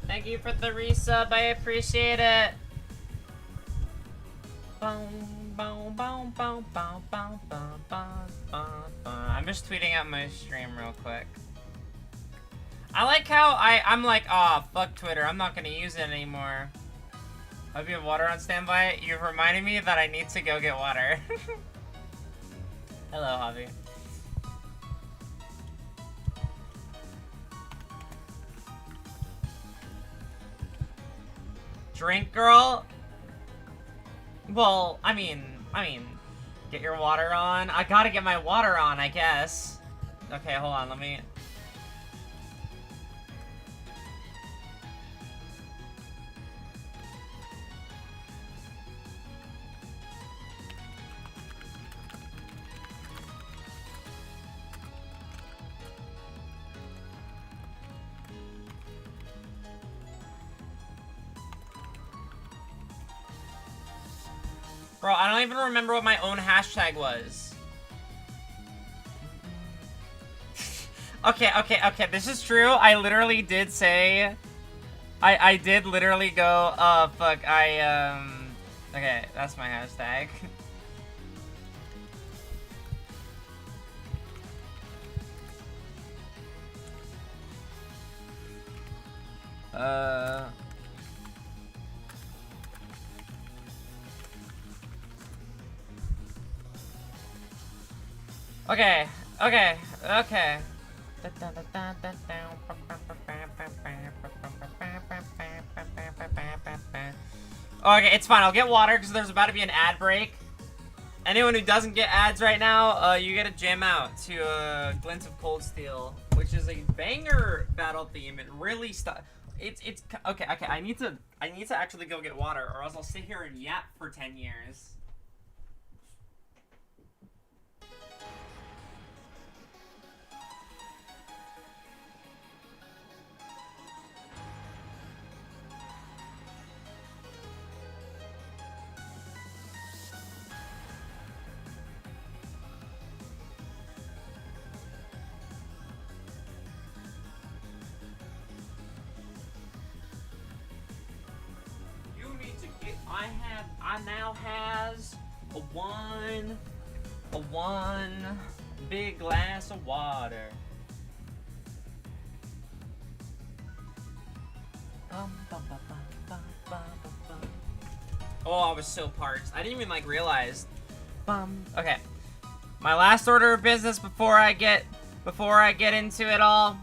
Thank you for the resub, I appreciate it. I'm just tweeting out my stream real quick. I like how I'm like, oh, fuck Twitter, I'm not gonna use it anymore. Hope you have water on standby. You've reminded me that I need to go get water. Hello, Javi. Drink, girl? Well, I mean, get your water on. I gotta get my water on, I guess. Okay, hold on, let me... Bro, I don't even remember what my own hashtag was. Okay, this is true. I literally did say... I did literally go, fuck, okay, that's my hashtag. Okay. Okay, it's fine. I'll get water because there's about to be an ad break. Anyone who doesn't get ads right now, you get to jam out to Glint of Cold Steel, which is a banger battle theme. It really it's okay. I need to actually go get water, or else I'll sit here and yap for 10 years. I now has a one big glass of water. Oh, I was so parched. I didn't even like realize. Okay, my last order of business before I get into it all.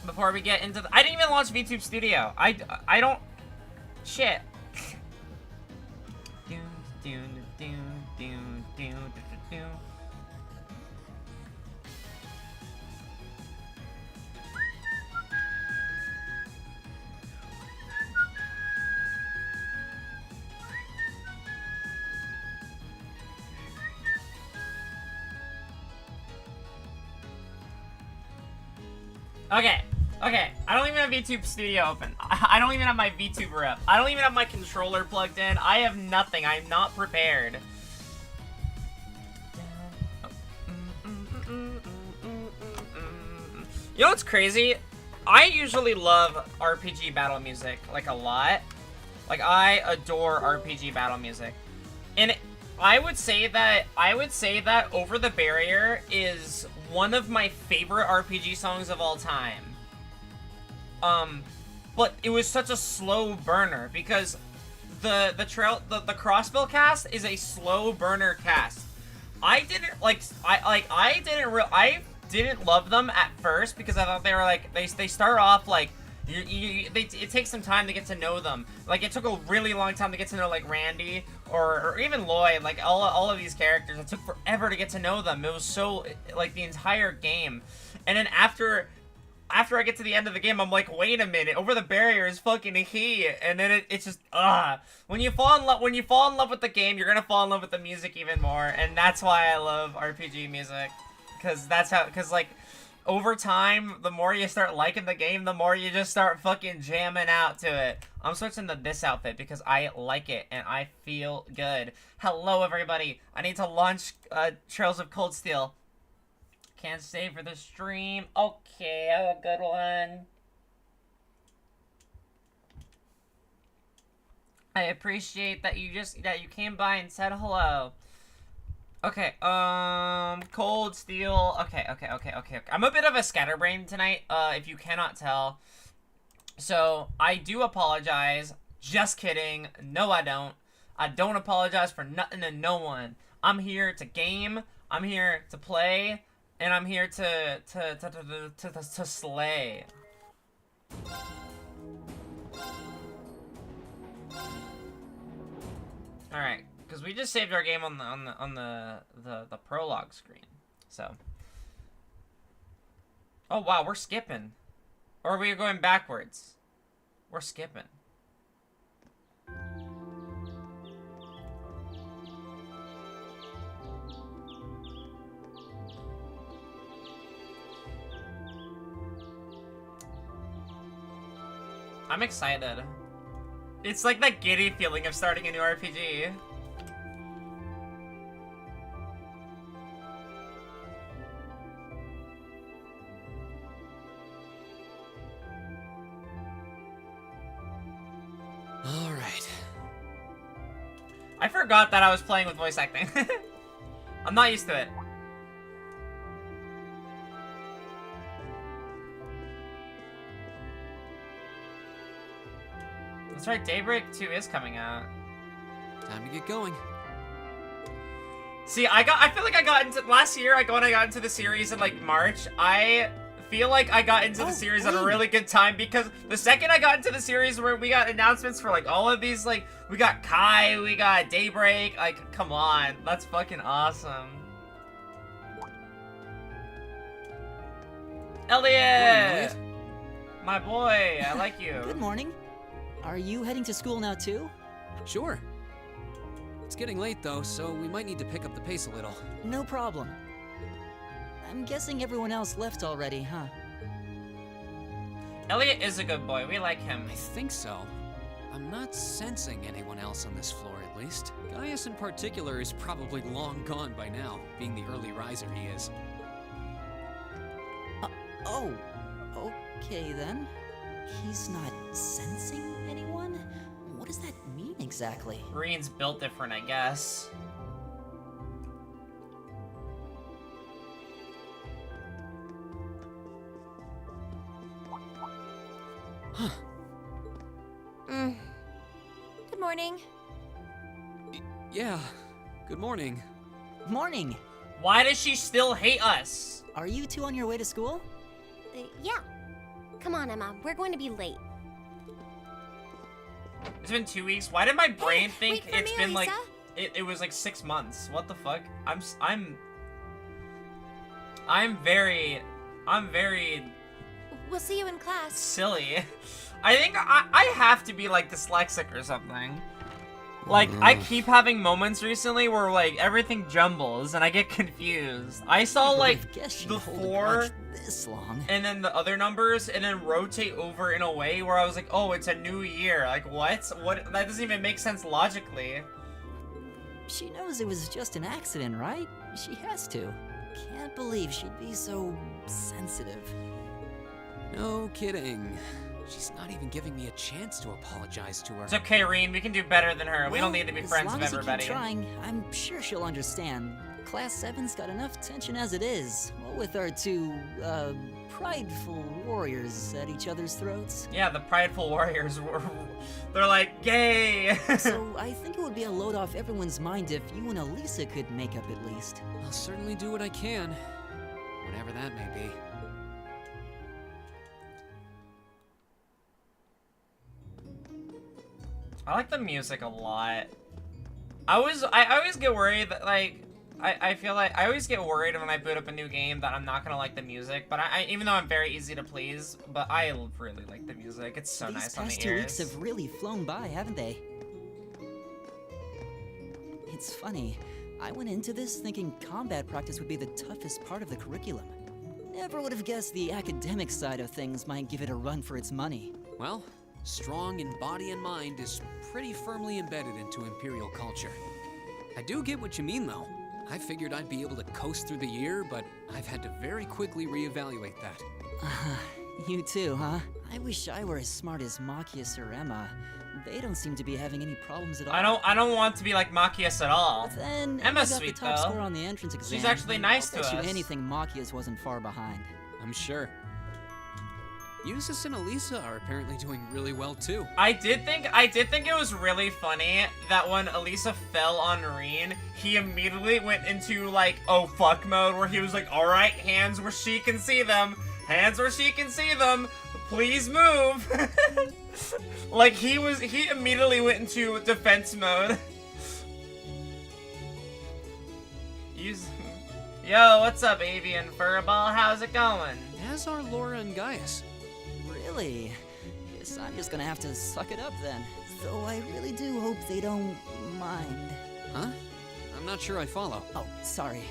Before we get into I didn't even launch VTube Studio. I don't. Shit. Okay, I don't even have VTube Studio open. I don't even have my VTuber up. I don't even have my controller plugged in. I have nothing. I'm not prepared. You know what's crazy? I usually love RPG battle music, like, a lot. Like, I adore RPG battle music. And I would say that Over the Barrier is one of my favorite RPG songs of all time. But it was such a slow burner because the Crossbill cast is a slow burner cast. I didn't love them at first because I thought they were like they start off like it takes some time to get to know them. Like, it took a really long time to get to know, like, Randy or even Lloyd, like, all of these characters. It took forever to get to know them. It was so, like, the entire game. And then after I get to the end of the game, I'm like, wait a minute, Over the Barrier is fucking he. And then it's just, when you fall in love with the game, you're gonna fall in love with the music even more. And that's why I love RPG music. Cause over time, the more you start liking the game, the more you just start fucking jamming out to it. I'm switching to this outfit because I like it and I feel good. Hello, everybody. I need to launch Trails of Cold Steel. Can't stay for the stream. Okay, have a good one. I appreciate that you came by and said hello. Okay, Cold Steel. Okay. I'm a bit of a scatterbrain tonight, if you cannot tell. So, I do apologize. Just kidding. No, I don't. I don't apologize for nothing and no one. I'm here to game. I'm here to play. And I'm here to slay. Alright. Because we just saved our game on the prologue screen. So. Oh wow, we're skipping. Or are we going backwards? We're skipping. I'm excited. It's like that giddy feeling of starting a new RPG. I forgot that I was playing with voice acting. I'm not used to it. That's right, Daybreak 2 is coming out. Time to get going. See, I feel like I got into last year. When I got into the series in like March. I feel like I got into the series at a really good time because the second I got into the series, where we got announcements for like all of these, like we got Kai, we got Daybreak. Like, come on, that's fucking awesome. Elliot, my boy, I like you. Good morning. Are you heading to school now too? Sure. It's getting late though, so we might need to pick up the pace a little. No problem. I'm guessing everyone else left already, huh? Elliot is a good boy. We like him. I think so. I'm not sensing anyone else on this floor, at least. Gaius in particular is probably long gone by now, being the early riser he is. Oh, okay then. He's not sensing anyone? What does that mean exactly? Green's built different, I guess. Huh. Good morning. Yeah, good morning. Morning. Why does she still hate us? Are you two on your way to school? Yeah. Come on, Emma. We're going to be late. It's been 2 weeks. Why did my brain think wait for it's me, been Lisa. like it was like 6 months? What the fuck? I'm very We'll see you in class. silly. I think I have to be like dyslexic or something. Like I keep having moments recently where like everything jumbles and I get confused. I saw like the 4 this long. and then the other numbers and then rotate over in a way where I was like, oh, it's a new year. Like what? What? That doesn't even make sense logically. She knows it was just an accident, right? She has to. Can't believe she'd be so sensitive. No kidding. She's not even giving me a chance to apologize to her. It's okay, Reen. We can do better than her. We don't need to be friends with as long everybody. as you keep trying, I'm sure she'll understand. Class 7's got enough tension as it is. What with our two, prideful warriors at each other's throats. Yeah, the prideful warriors were... They're like, gay! So I think it would be a load off everyone's mind if you and Elisa could make up at least. I'll certainly do what I can, whatever that may be. I like the music a lot. I always get worried that, like, I feel like I always get worried when I boot up a new game that I'm not gonna like the music, but even though I'm very easy to please, but I really like the music. It's so nice on the ears. These past 2 weeks have really flown by, haven't they? It's funny, I went into this thinking combat practice would be the toughest part of the curriculum. Never would have guessed the academic side of things might give it a run for its money. Well, strong in body and mind is pretty firmly embedded into Imperial culture. I do get what you mean, though. I figured I'd be able to coast through the year, but I've had to very quickly reevaluate that. You too, huh? I wish I were as smart as Machias or Emma. They don't seem to be having any problems at all. I don't want to be like Machias at all. But then Emma's Emma got sweet, the top though. score on the entrance exam. She's actually nice I'll to bet you us. anything Machias wasn't far behind. I'm sure. Eustace and Elisa are apparently doing really well too. I did think it was really funny that when Elisa fell on Reen, he immediately went into like oh fuck mode where he was like, all right, hands where she can see them, hands where she can see them, please move. Like he immediately went into defense mode. Yo, what's up, Avian Furball? How's it going? As are Laura and Gaius. Really? Guess I'm just gonna have to suck it up then. Though I really do hope they don't mind. Huh? I'm not sure I follow. Oh, sorry.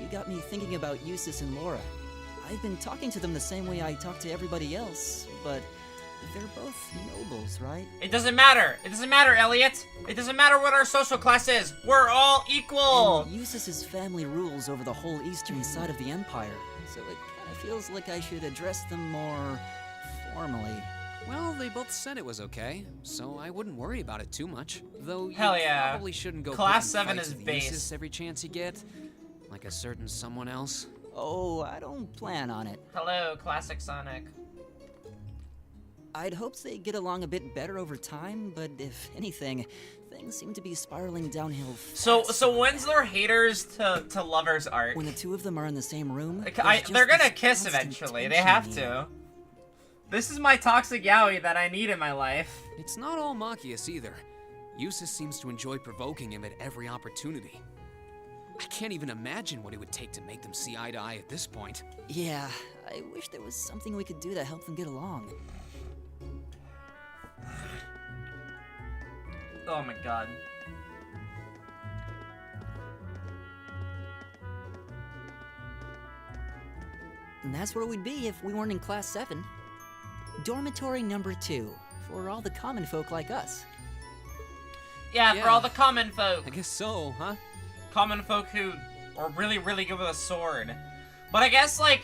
You got me thinking about Eustace and Laura. I've been talking to them the same way I talk to everybody else, but they're both nobles, right? It doesn't matter. It doesn't matter, Elliot. It doesn't matter what our social class is. We're all equal. And Eustace's family rules over the whole eastern side of the empire, so it kind of feels like I should address them more formally. Well, they both said it was okay, so I wouldn't worry about it too much. Though you Hell yeah. probably shouldn't go Class picking 7 fights is with base. Eustace every chance you get, like a certain someone else. Oh, I don't plan on it. Hello, Classic Sonic. I'd hoped they'd get along a bit better over time, but if anything, things seem to be spiraling downhill fast. So when's their haters to lovers arc? When the two of them are in the same room, Like, there's just they're gonna this kiss constant eventually. They tension have in the to. This is my toxic yaoi that I need in my life. It's not all Machias either. Eustace seems to enjoy provoking him at every opportunity. I can't even imagine what it would take to make them see eye to eye at this point. Yeah, I wish there was something we could do to help them get along. Oh my god. And that's where we'd be if we weren't in Class 7. Dormitory number 2, for all the common folk like us. Yeah, for Yeah. all the common folk. I guess so, huh? Common folk who are really, really good with a sword. But I guess, like,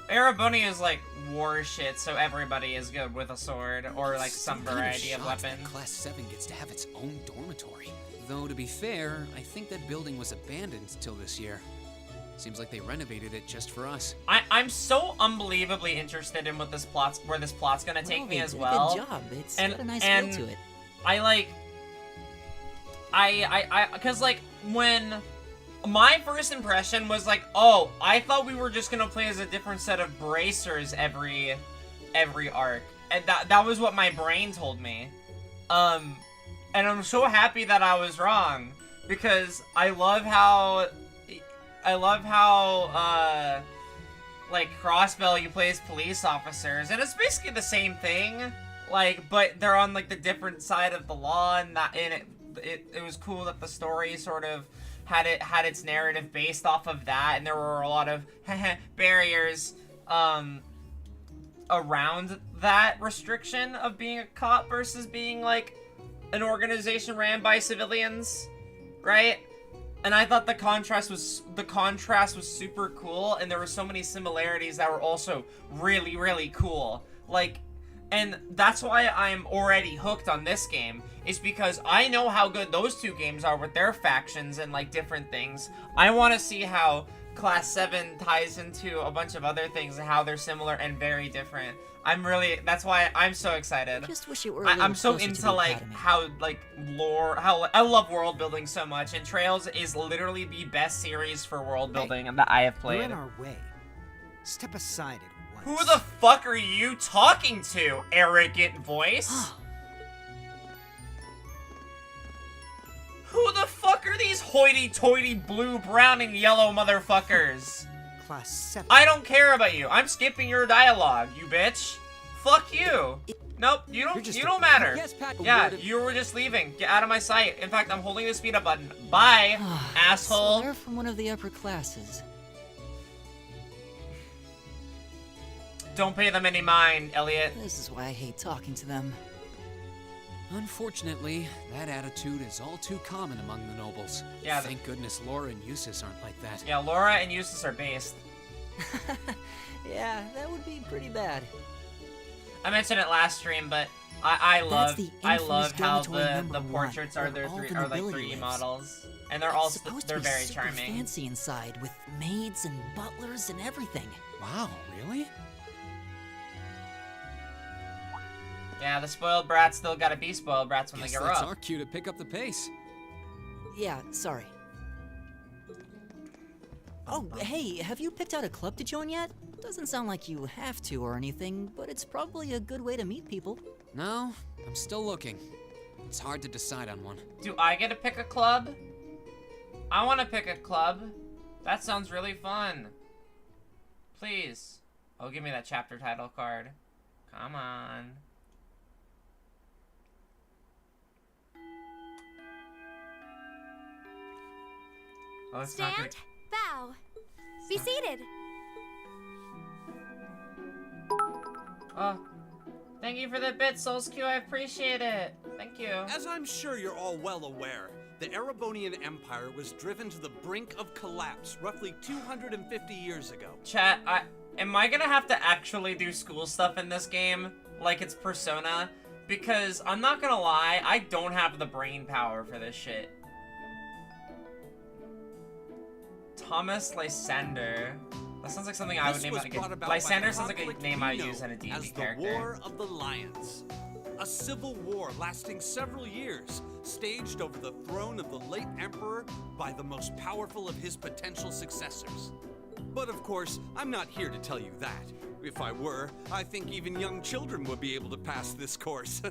Erebony is, like, war shit, so everybody is good with a sword, or, like, some Still kind variety of shocked weapon. that Class 7 gets to have its own dormitory. Though, to be fair, I think that building was abandoned till this year. Seems like they renovated it just for us. I'm so unbelievably interested in what where this plot's gonna take me they as did well. A good job. It's And- got a nice and- feel to it. Cause like, when my first impression was like, oh, I thought we were just gonna play as a different set of bracers every arc. And that was what my brain told me. And I'm so happy that I was wrong. Because I love how, like, Crossbell, you play as police officers, and it's basically the same thing, like, but they're on, like, the different side of the law, and it was cool that the story sort of had its narrative based off of that, and there were a lot of barriers, around that restriction of being a cop versus being, like, an organization ran by civilians, right? And I thought the contrast was super cool, and there were so many similarities that were also really, really cool. Like, and that's why I'm already hooked on this game, is because I know how good those two games are with their factions and, like, different things. I want to see how Class 7 ties into a bunch of other things and how they're similar and very different. That's why I'm so excited. I just wish it were a I'm little so closer to into, the like, Academy. how, like, lore, I love world building so much, and Trails is literally the best series for world building that I have We're played. in our way. Step aside at Who once. the fuck are you talking to, arrogant voice? Who the fuck are these hoity-toity blue, brown, and yellow motherfuckers? Class 7. I don't care about you. I'm skipping your dialogue, you bitch. Fuck you. Nope, you don't matter. Yes, Pat. Yeah, you were just leaving. Get out of my sight. In fact, I'm holding the speed up button. Bye, So asshole. they're from one of the upper classes. Don't pay them any mind, Elliot. This is why I hate talking to them. Unfortunately, that attitude is all too common among the nobles. Yeah, Thank goodness Laura and Eustace aren't like that. Yeah, Laura and Eustace are based. Yeah, that would be pretty bad. I mentioned it last stream, but I love the how Dormitory the number portraits one, are where all the like nobility 3D lives. models, and they're It's supposed to they're be very super charming. fancy inside with maids and butlers and everything. Wow, really? Yeah, the spoiled brats still gotta be spoiled brats when Guess they grow that's up. our cue to pick up the pace. Yeah, sorry. Oh, hey, have you picked out a club to join yet? Doesn't sound like you have to or anything, but it's probably a good way to meet people. No, I'm still looking. It's hard to decide on one. Do I get to pick a club? I want to pick a club. That sounds really fun. Please. Oh, give me that chapter title card. Come on. Oh, it's not Stand, good. bow, be seated. Oh, thank you for the bit, Souls Q. I appreciate it. Thank you. As I'm sure you're all well aware, the Erebonian Empire was driven to the brink of collapse roughly 250 years ago. Chat, am I gonna have to actually do school stuff in this game? Like it's Persona? Because I'm not gonna lie, I don't have the brain power for this shit. Thomas Lysander. That sounds like something I would name like Lysander sounds like a name I would use in a D&D as character. the War of the Lions. A civil war lasting several years, staged over the throne of the late emperor by the most powerful of his potential successors. But of course, I'm not here to tell you that. If I were, I think even young children would be able to pass this course.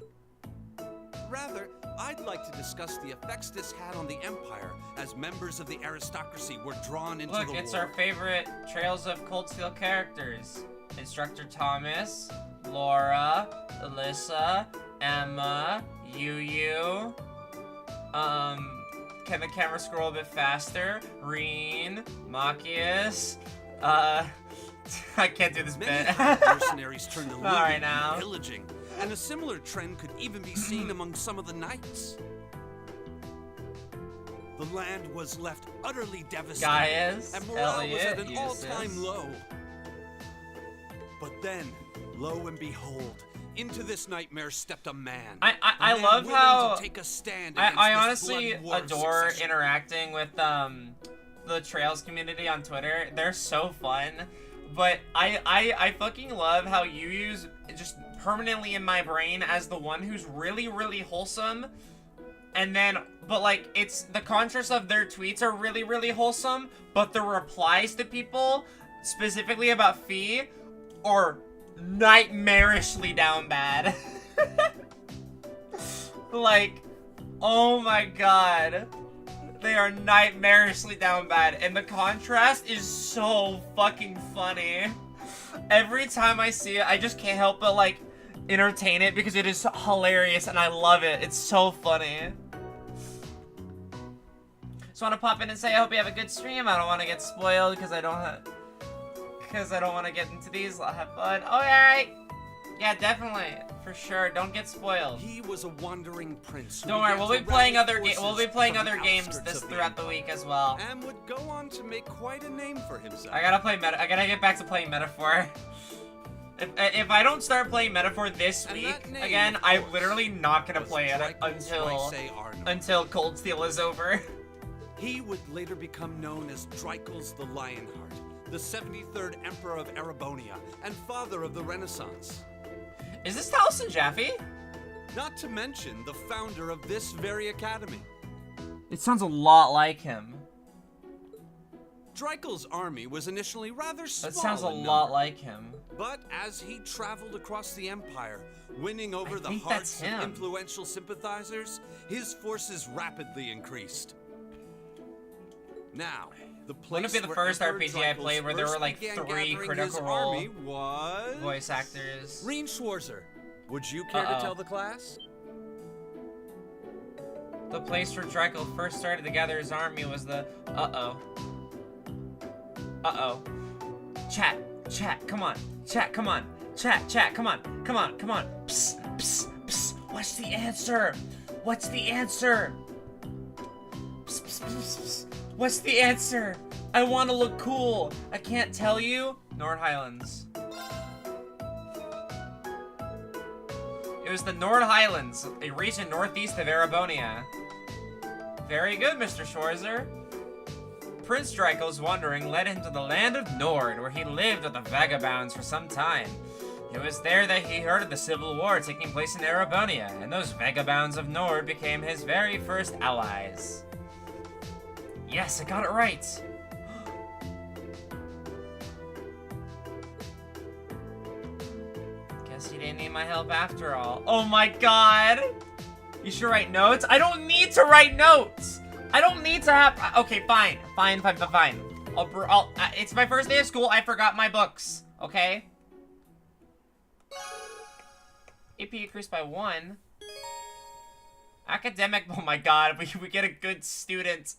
Rather, I'd like to discuss the effects this had on the Empire as members of the aristocracy were drawn into Look, the war. it's our favorite Trails of Cold Steel characters. Instructor Thomas, Laura, Alyssa, Emma, Yu. Can the camera scroll a bit faster? Reen, Machias, I can't do this Many bit. mercenaries turned to Not right looting now. and pillaging, and a similar trend could even be seen among some of the knights. The land was left utterly devastated, Gaius, and morale was at Elliot, an all-time Eustace. low. But then, lo and behold, into this nightmare stepped a man. I A man love willing how to take a stand against I this honestly blood war of adore succession. interacting with the Trails community on Twitter. They're so fun. But I fucking love how you use just permanently in my brain as the one who's really, really wholesome. And then, but like, it's the contrast of their tweets are really, really wholesome, but the replies to people, specifically about Fee, are nightmarishly down bad. Like, oh my god. They are nightmarishly down bad, and the contrast is so fucking funny. Every time I see it, I just can't help but, like, entertain it because it is hilarious, and I love it. It's so funny. Just want to pop in and say I hope you have a good stream. I don't want to get spoiled because I don't want to get into these. I'll have fun. Oh, alright. Yeah, definitely. For sure. Don't get spoiled. He was a wandering prince. who Don't worry, began we'll to be playing rally other forces we'll be playing from the other games outskirts this of throughout the empire, week as well. and would go on to make quite a name for himself. I gotta play I gotta get back to playing Metaphor. If I don't start playing Metaphor this And week that name, again, of I'm course, literally not gonna was play it Draco's Royce Arno. until Cold Steel is over. He would later become known as Draco's the Lionheart, the 73rd Emperor of Erebonia, and father of the Renaissance. Is this Taliesin Jaffe? Not to mention the founder of this very academy. It sounds a lot like him. Draco's army was initially rather small. That sounds a in lot number, like him. But as he traveled across the empire, winning over the think hearts that's of him. influential sympathizers, his forces rapidly increased. Now, the place Wouldn't it be the where first Emperor RPG I Draco's played where there were first like began 3 gathering critical his role army was voice actors? Reen Schwarzer. Would you care to tell the class? The place where Draco first started to gather his army was the... Uh-oh. Chat, come on. Chat, come on. Chat, come on. Psst, psst, psst. What's the answer? What's the answer? Psst, psst, psst, psst. What's the answer? I want to look cool. I can't tell you. Nord Highlands. It was the Nord Highlands, a region northeast of Erebonia. Very good, Mr. Schwarzer. Prince Draco's wandering led him to the land of Nord, where he lived with the vagabonds for some time. It was there that he heard of the civil war taking place in Erebonia, and those vagabonds of Nord became his very first allies. Yes, I got it right. Guess he didn't need my help after all. Oh my god! You should write notes? I don't need to write notes! I don't need to have... Okay, fine. Fine. It's my first day of school. I forgot my books. Okay? AP increased by 1. Academic... Oh my god. We get a good student.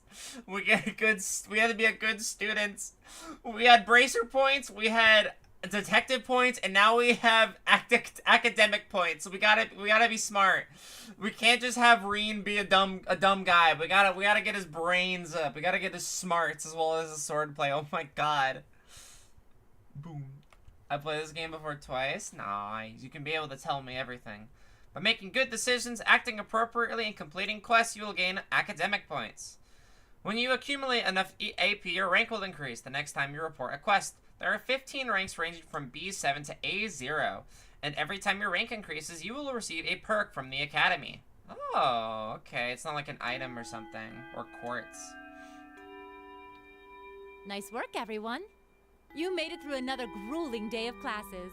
We had to be a good student. We had bracer points. We had detective points, and now we have academic points. We gotta be smart. We can't just have Reen be a dumb guy. We gotta get his brains up. We gotta get his smarts as well as his swordplay. Oh my god. Boom. I played this game before twice. Nice. You can be able to tell me everything. By making good decisions, acting appropriately, and completing quests, you will gain academic points. When you accumulate enough AP, your rank will increase the next time you report a quest. There are 15 ranks ranging from B7 to A0, and every time your rank increases, you will receive a perk from the academy. Oh, okay. It's not like an item or something, or quartz. Nice work, everyone. You made it through another grueling day of classes.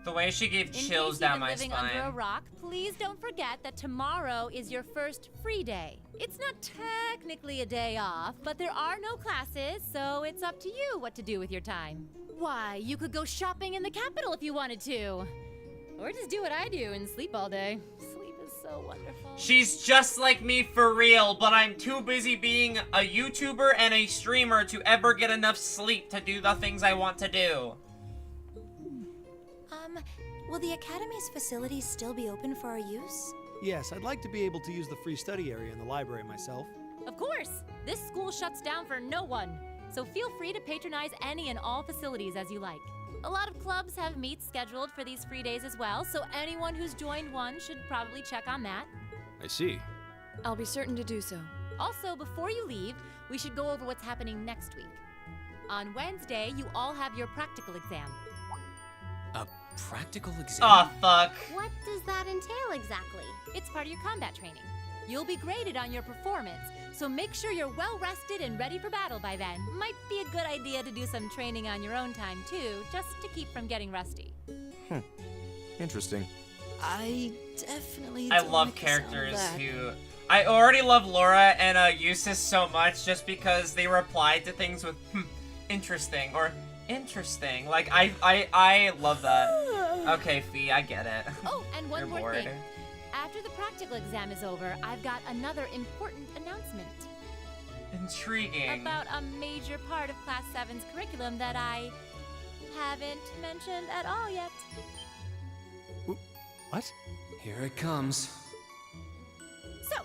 The way she gave chills down my spine. In case you've been living under a rock, please don't forget that tomorrow is your first free day. It's not technically a day off, but there are no classes, so it's up to you what to do with your time. Why, you could go shopping in the capital if you wanted to. Or just do what I do and sleep all day. Sleep is so wonderful. She's just like me for real, but I'm too busy being a YouTuber and a streamer to ever get enough sleep to do the things I want to do. Will the Academy's facilities still be open for our use? Yes, I'd like to be able to use the free study area in the library myself. Of course! This school shuts down for no one, so feel free to patronize any and all facilities as you like. A lot of clubs have meets scheduled for these free days as well, so anyone who's joined one should probably check on that. I see. I'll be certain to do so. Also, before you leave, we should go over what's happening next week. On Wednesday, you all have your practical exam. A practical exam? Oh, fuck. What does that entail exactly? It's part of your combat training. You'll be graded on your performance, so make sure you're well rested and ready for battle by then. Might be a good idea to do some training on your own time too, just to keep from getting rusty. Interesting. I definitely I don't love like the sound of characters that. who... I already love Laura and Eustace so much just because they replied to things with interesting or interesting. Like, I love that. Okay, Fee, I get it. Oh, and one You're more bored. thing. After the practical exam is over, I've got another important announcement. Intriguing. About a major part of Class 7's curriculum that I haven't mentioned at all yet. What? Here it comes. So,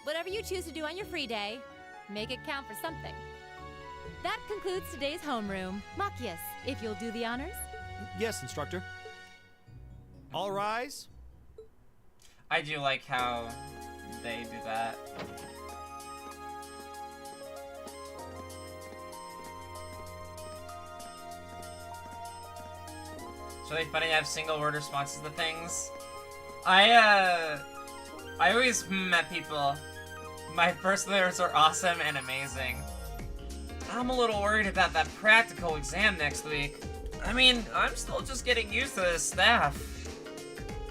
whatever you choose to do on your free day, make it count for something. That concludes today's homeroom. Machias, if you'll do the honors. Yes, instructor. All rise. I do like how they do that. It's really funny to have single word responses to things. I always at people. My first lyrics are awesome and amazing. I'm a little worried about that practical exam next week. I mean, I'm still just getting used to this staff.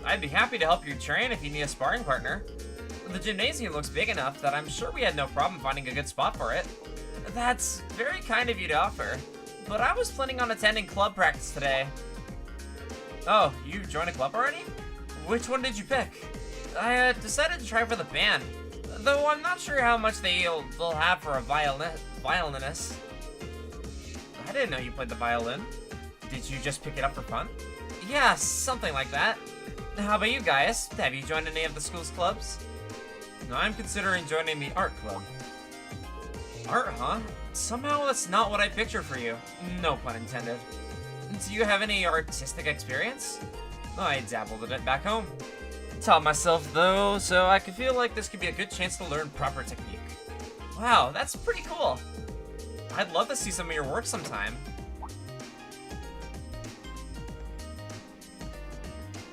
I'd be happy to help you train if you need a sparring partner. The gymnasium looks big enough that I'm sure we had no problem finding a good spot for it. That's very kind of you to offer, but I was planning on attending club practice today. Oh, you joined a club already? Which one did you pick? I decided to try for the band, though I'm not sure how much they'll have for a violinist. I didn't know you played the violin. Did you just pick it up for fun? Yeah, something like that. How about you guys? Have you joined any of the school's clubs? No, I'm considering joining the art club. Art, huh? Somehow that's not what I pictured for you. No pun intended. Do you have any artistic experience? I dabbled in it back home. Taught myself though, so I could feel like this could be a good chance to learn proper technique. Wow, that's pretty cool. I'd love to see some of your work sometime.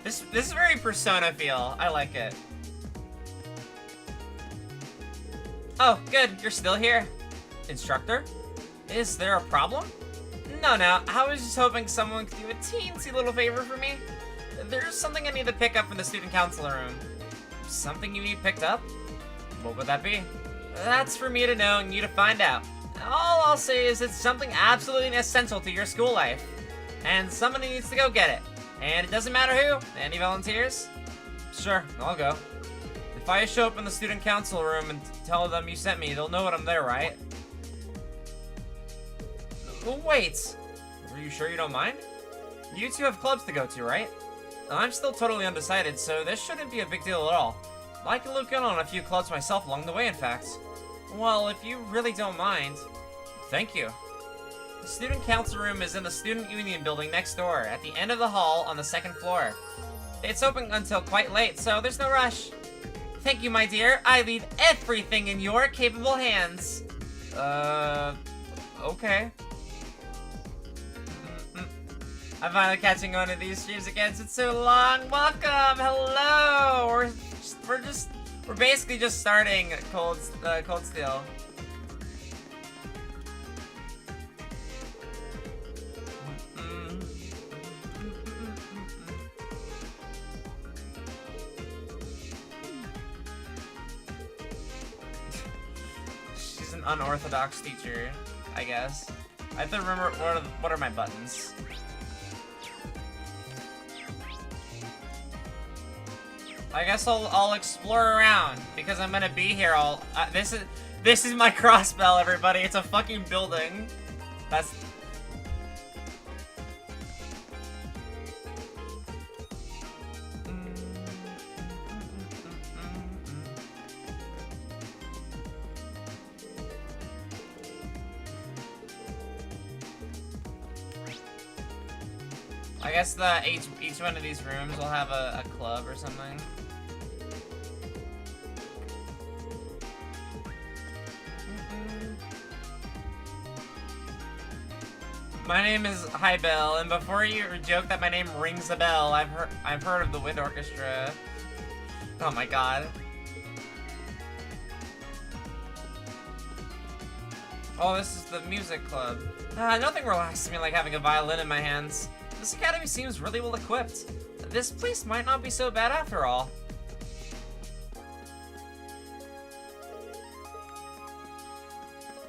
This is very Persona feel. I like it. Oh, good. You're still here. Instructor? Is there a problem? No, I was just hoping someone could do a teensy little favor for me. There's something I need to pick up from the student council room. Something you need picked up? What would that be? That's for me to know and you to find out. All I'll say is it's something absolutely essential to your school life. And somebody needs to go get it. And it doesn't matter who. Any volunteers? Sure, I'll go. If I show up in the student council room and tell them you sent me, they'll know I'm there, right? Oh, wait. Are you sure you don't mind? You two have clubs to go to, right? I'm still totally undecided, so this shouldn't be a big deal at all. I can look in on a few clubs myself along the way, in fact. Well, if you really don't mind. Thank you. The student council room is in the student union building next door, at the end of the hall on the 2nd floor. It's open until quite late, so there's no rush. Thank you, my dear. I leave everything in your capable hands. Okay. I'm finally catching on to these streams again. It's so long. Welcome. Hello. We're basically just starting Cold Steel. She's an unorthodox teacher, I guess. I have to remember what are my buttons. I guess I'll explore around because I'm gonna be here all. This is my crossbell, everybody. It's a fucking building. That's. I guess each one of these rooms will have a club or something. My name is Hi Bell, and before you joke that my name rings a bell, I've heard of the Wind Orchestra. Oh my god. Oh, this is the music club. Nothing relaxes me like having a violin in my hands. This academy seems really well equipped. This place might not be so bad after all.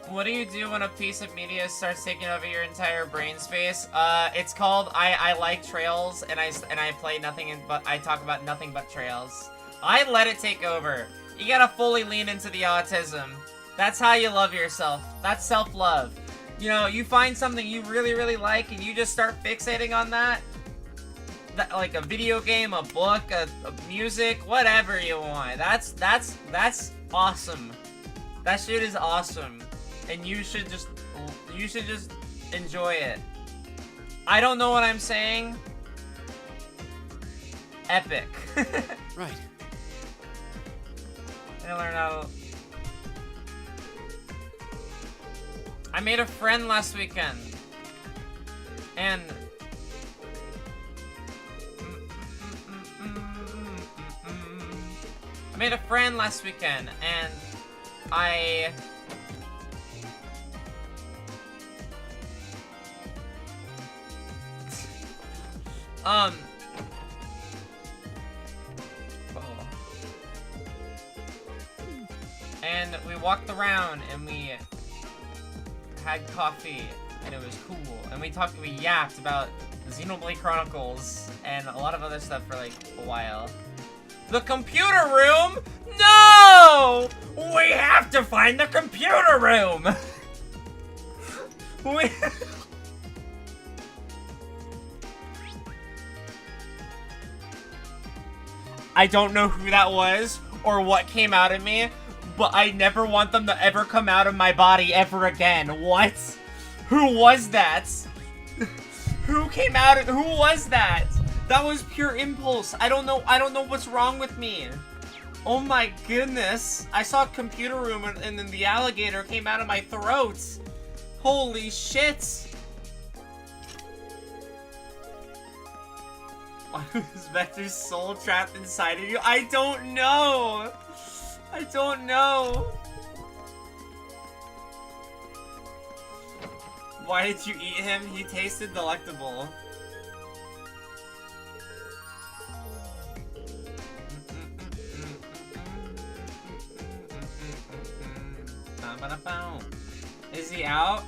What do you do when a piece of media starts taking over your entire brain space? It's called I like trails, and I play nothing but I talk about nothing but trails. I let it take over. You gotta fully lean into the autism. That's how you love yourself. That's self-love. You know, you find something you really, really like, and you just start fixating on that. Like a video game, a book, a music, whatever you want. That's awesome. That shit is awesome. And you should just enjoy it. I don't know what I'm saying. Epic. Right. I learned how to... I made a friend last weekend. And... I made a friend last weekend, and I... And we walked around and we had coffee and it was cool. And we yapped about the Xenoblade Chronicles and a lot of other stuff for like a while. The computer room? No! We have to find the computer room! I don't know who that was or what came out of me, but I never want them to ever come out of my body ever again. What? Who was that? Who came out of- who was that? That was pure impulse. I don't know what's wrong with me. Oh my goodness. I saw a computer room and then the alligator came out of my throat. Holy shit. Why was Vector's soul trapped inside of you? I don't know. I don't know. Why did you eat him? He tasted delectable. Is he out?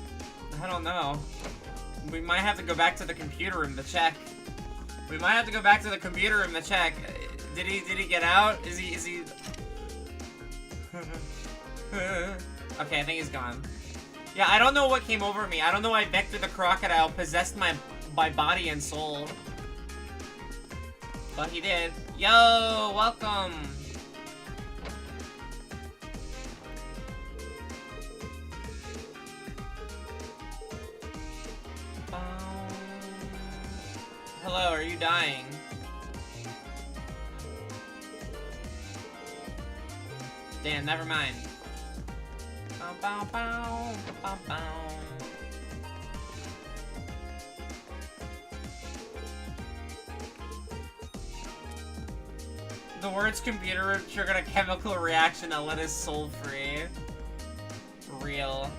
I don't know. We might have to go back to the computer room to check. We might have to go back to the computer room to check. Did he get out? Is he Okay, I think he's gone. Yeah, I don't know what came over me. I don't know why Vector the Crocodile possessed my body and soul. But he did. Yo, welcome. Hello, are you dying? Damn, never mind. Bow, bow, bow, bow, bow. The words computer triggered a chemical reaction that let his soul free. Real.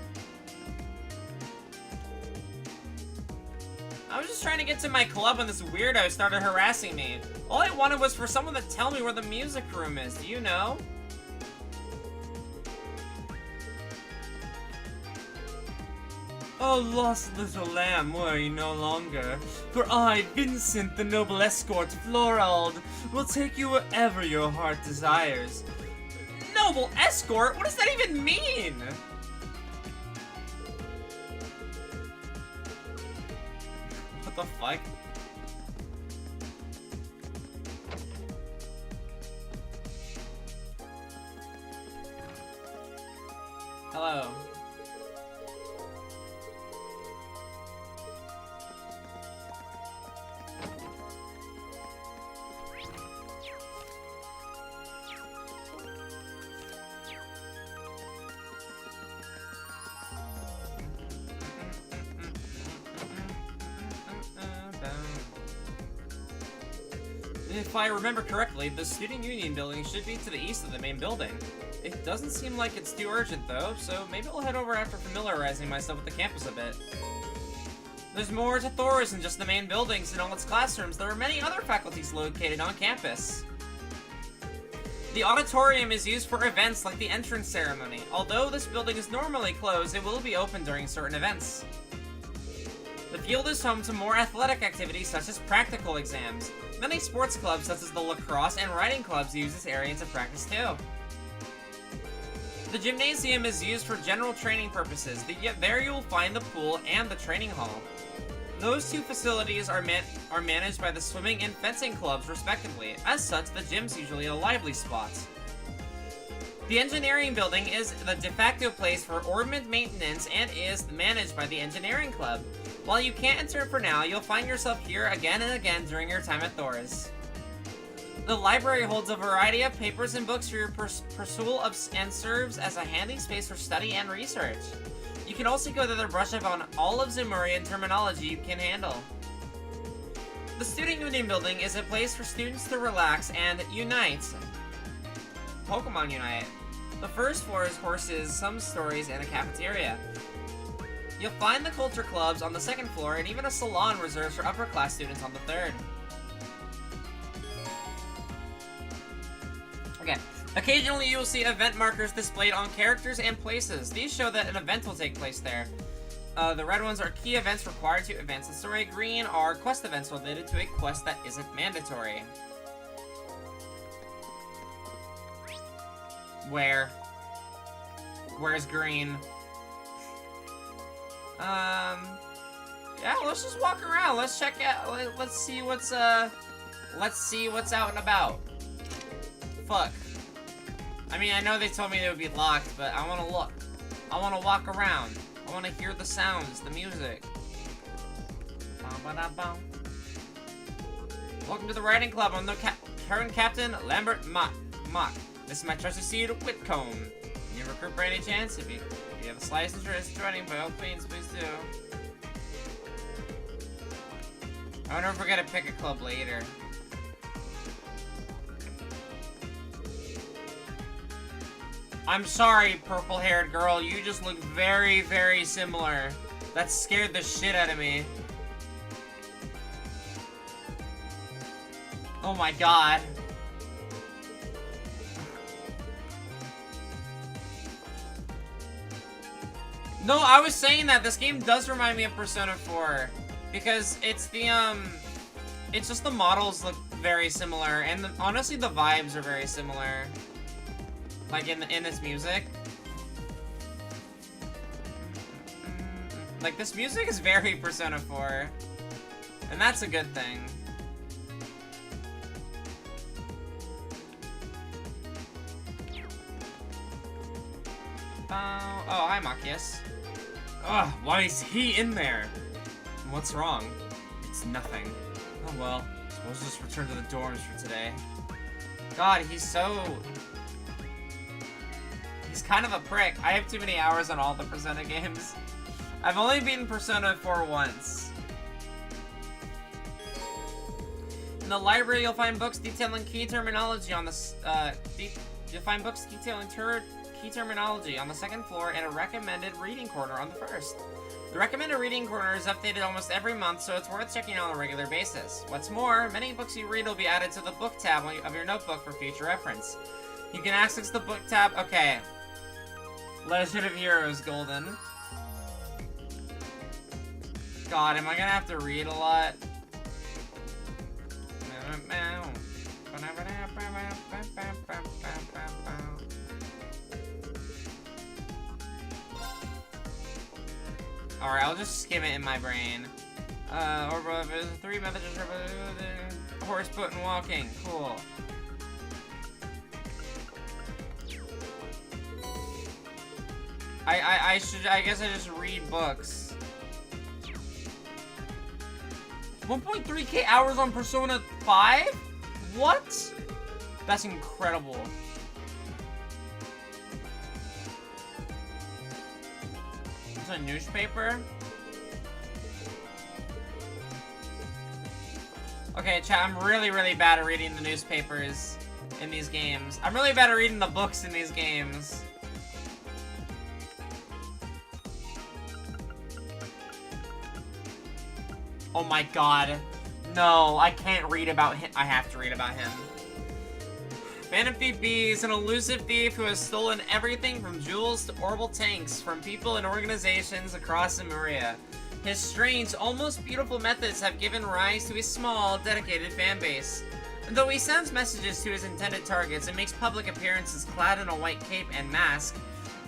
I was just trying to get to my club when this weirdo started harassing me. All I wanted was for someone to tell me where the music room is. Do you know? Oh, lost little lamb, were you no longer? For I, Vincent, the noble escort, Florald, will take you wherever your heart desires. Noble escort? What does that even mean? What the fuck? Hello. If I remember correctly, the Student Union building should be to the east of the main building. It doesn't seem like it's too urgent though, so maybe I'll head over after familiarizing myself with the campus a bit. There's more to Thor's than just the main buildings and all its classrooms. There are many other faculties located on campus. The auditorium is used for events like the entrance ceremony. Although this building is normally closed, it will be open during certain events. The field is home to more athletic activities such as practical exams. Many sports clubs such as the lacrosse and riding clubs use this area to practice too. The gymnasium is used for general training purposes. There you will find the pool and the training hall. Those two facilities are managed by the swimming and fencing clubs respectively. As such, the gym's usually a lively spot. The engineering building is the de facto place for ornament maintenance and is managed by the engineering club. While you can't enter for now, you'll find yourself here again and again during your time at Thor's. The library holds a variety of papers and books for your pursuit and serves as a handy space for study and research. You can also go there to brush up on all of Zemurian terminology you can handle. The Student Union building is a place for students to relax and unite. Pokemon Unite. The first floor is horses, some stories, and a cafeteria. You'll find the culture clubs on the second floor and even a salon reserved for upper class students on the third. Okay. Occasionally you will see event markers displayed on characters and places. These show that an event will take place there. The red ones are key events required to advance the story. Green are quest events related to a quest that isn't mandatory. Where's green? Yeah, let's just walk around. Let's check out. Let's see what's out and about. fuck? I mean, I know they told me they would be locked, but I want to look. I want to walk around. I want to hear the sounds, the music. Bum-ba-da-bum. Welcome to the writing club. I'm the current captain, Lambert Mock. This is my trusted seed, Whitcomb. Can you recruit by any chance? If you have the slightest interest in joining, by all means, please do. I wonder if we're gonna pick a club later. I'm sorry, purple-haired girl. You just look very, very similar. That scared the shit out of me. Oh my god. No, I was saying that this game does remind me of Persona 4 because it's it's just the models look very similar, and honestly the vibes are very similar. Like in this music. Like this music is very Persona 4, and that's a good thing. Oh, hi, Machias. Ugh, why is he in there? What's wrong? It's nothing. Oh well, suppose we'll just return to the dorms for today. God, he's kind of a prick. I have too many hours on all the Persona games. I've only beaten Persona 4 once. In the library, you'll find books detailing key terminology on the key terminology on the second floor and a recommended reading corner on the first. The recommended reading corner is updated almost every month, so it's worth checking on a regular basis. What's more, many books you read will be added to the book tab of your notebook for future reference. You can access the book tab. Okay. Legend of Heroes Golden. God, am I gonna have to read a lot? Alright, I'll just skim it in my brain. There's 3 methods of horse, foot, and walking. Cool. I guess I just read books. 1.3k hours on Persona 5? What? That's incredible. It's a newspaper? Okay, chat, I'm really, really bad at reading the newspapers in these games. I'm really bad at reading the books in these games. Oh my god. No, I can't read about him. I have to read about him. Phantom Thief B is an elusive thief who has stolen everything from jewels to orbital tanks from people and organizations across Lemuria. His strange, almost beautiful methods have given rise to a small, dedicated fan base. And though he sends messages to his intended targets and makes public appearances clad in a white cape and mask,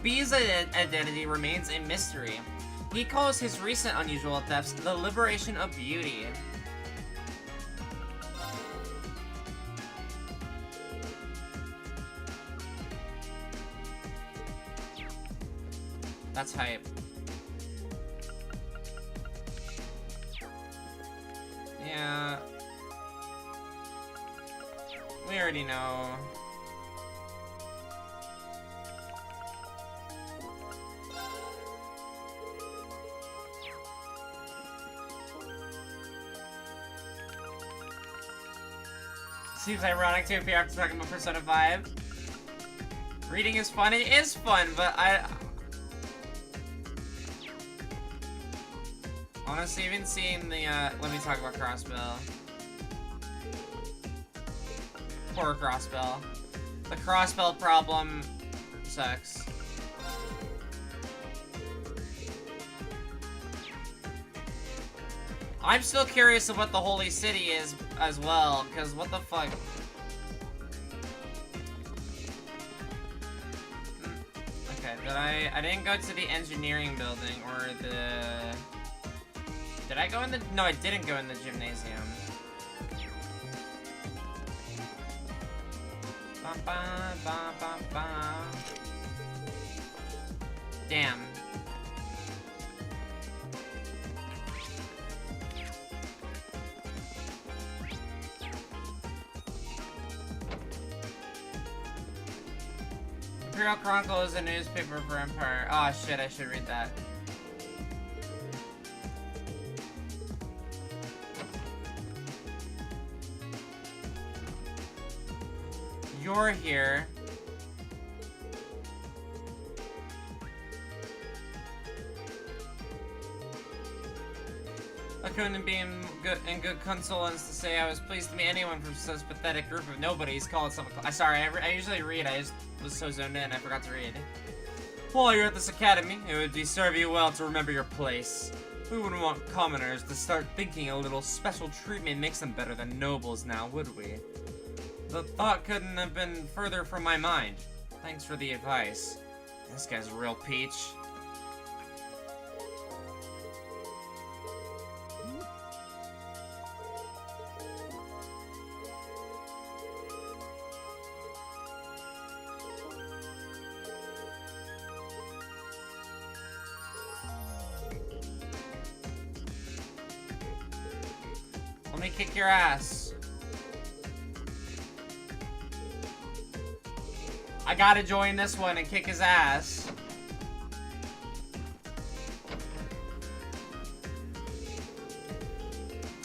B's identity remains a mystery. He calls his recent unusual thefts the liberation of beauty. That's hype. Yeah. We already know. Seems ironic to appear after talking about Persona 5. Reading is fun. It is fun, but honestly, even seeing the, let me talk about Crossbell. Poor Crossbell. The Crossbell problem sucks. I'm still curious of what the Holy City is as well, because what the fuck? Okay, I didn't go to the engineering building or the... Did I go in the... No, I didn't go in the gymnasium. Damn. Imperial Chronicle is a newspaper for Empire. Oh shit, I should read that. You're here. I couldn't be in good consolence to say I was pleased to meet anyone from such pathetic group of nobodies called some. Sorry, I usually read. I just was so zoned in, I forgot to read. While you're at this academy, it would serve you well to remember your place. We wouldn't want commoners to start thinking a little special treatment makes them better than nobles now, would we? The thought couldn't have been further from my mind. Thanks for the advice. This guy's a real peach. Let me kick your ass. I gotta join this one and kick his ass.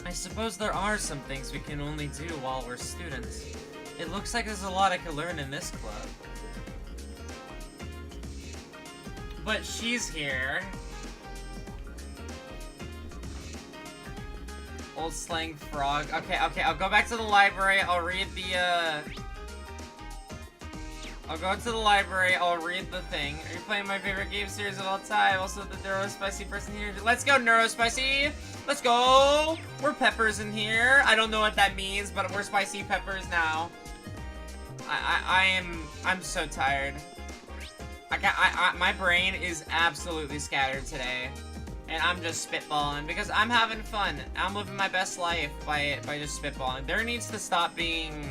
I suppose there are some things we can only do while we're students. It looks like there's a lot I could learn in this club. But she's here. Old slang frog. Okay, I'll go back to the library. I'll read the, I'll go to the library. I'll read the thing. Are you playing my favorite game series of all time? Also, the Neurospicy person here. Let's go, Neurospicy! Let's go! We're peppers in here. I don't know what that means, but we're spicy peppers now. I'm so tired. My brain is absolutely scattered today. And I'm just spitballing because I'm having fun. I'm living my best life by just spitballing. There needs to stop being...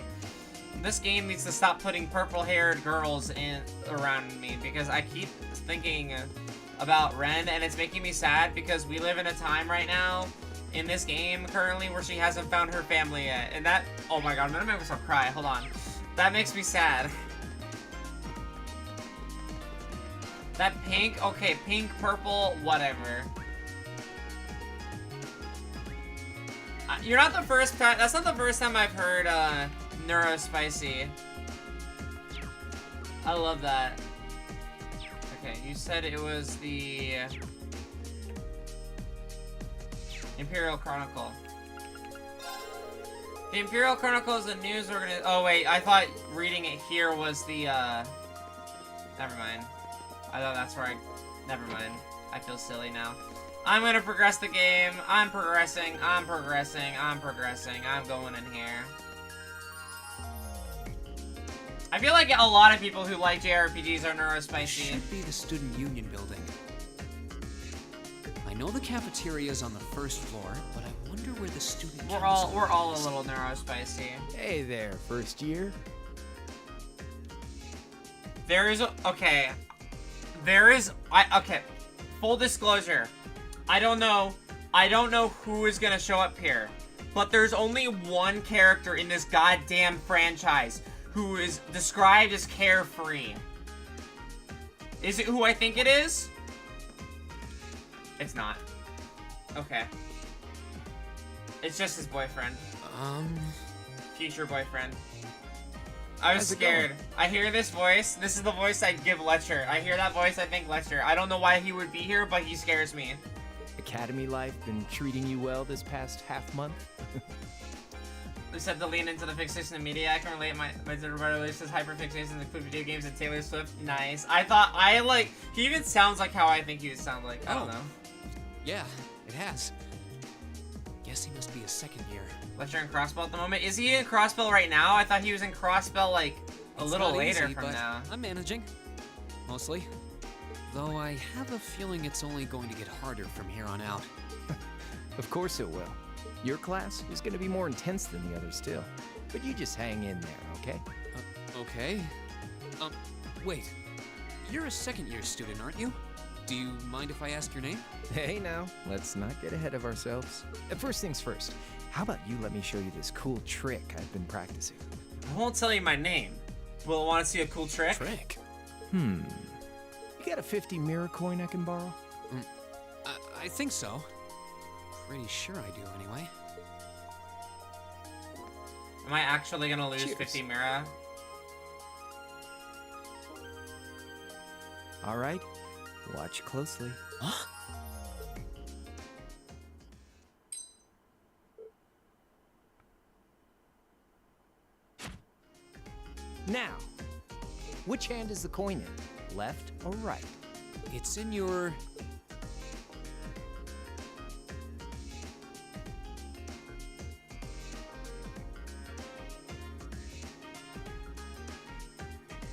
This game needs to stop putting purple-haired girls around me because I keep thinking about Ren and it's making me sad because we live in a time right now in this game currently where she hasn't found her family yet. And that... Oh my god, I'm gonna make myself cry. Hold on. That makes me sad. That pink? Okay, pink, purple, whatever. You're not the first time. That's not the first time I've heard Neurospicy. I love that. Okay, you said it was the Imperial Chronicle. The Imperial Chronicle is a news organization. Oh wait, I thought reading it here was the. Never mind. I thought that's where I. Never mind. I feel silly now. I'm gonna progress the game. I'm progressing. I'm progressing. I'm progressing. I'm going in here. I feel like a lot of people who like JRPGs are Neurospicy. Should be the student union building. I know the cafeteria is on the first floor, but I wonder where the student. We're all a little Neurospicy. Hey there, first year. There is okay. There is okay. Full disclosure. I don't know who is gonna show up here, but there's only one character in this goddamn franchise who is described as carefree. Is it who I think it is? It's not. Okay. It's just his boyfriend. Future boyfriend. I was scared. I hear this voice. This is the voice I'd give Letcher. I hear that voice, I think Letcher. I don't know why he would be here, but he scares me. Academy life been treating you well this past half month? They said to lean into the fixation of media. I can relate my relations hyperfixation to include video games and Taylor Swift. Nice. He even sounds like how I think he would sound like. I don't know. Yeah, it has. Guess he must be a second year. Letcher in Crossbell at the moment. Is he in Crossbell right now? I thought he was in Crossbell like a little later easy, from now. I'm managing. Mostly. Though I have a feeling it's only going to get harder from here on out. Of course it will. Your class is going to be more intense than the others too. But you just hang in there, okay? Okay. Wait. You're a second-year student, aren't you? Do you mind if I ask your name? Hey now, let's not get ahead of ourselves. First things first, how about you let me show you this cool trick I've been practicing? I won't tell you my name. Will want to see a cool trick? Trick? You got a 50 mirror coin I can borrow? I think so. Pretty sure I do, anyway. Am I actually gonna lose Cheers. 50 Mira? All right, watch closely. Huh? Now, which hand is the coin in? Left or right? It's in your...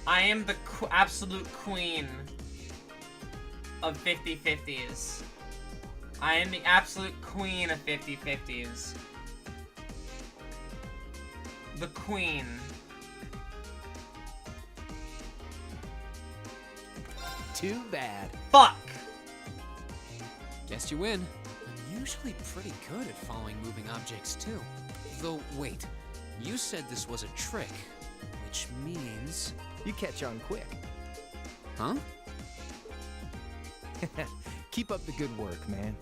I am the absolute queen of 50-50s. I am the absolute queen of 50-50s. The queen. Too bad. Fuck! Guess you win. I'm usually pretty good at following moving objects, too. Though, wait. You said this was a trick, which means... You catch on quick. Huh? Keep up the good work, man.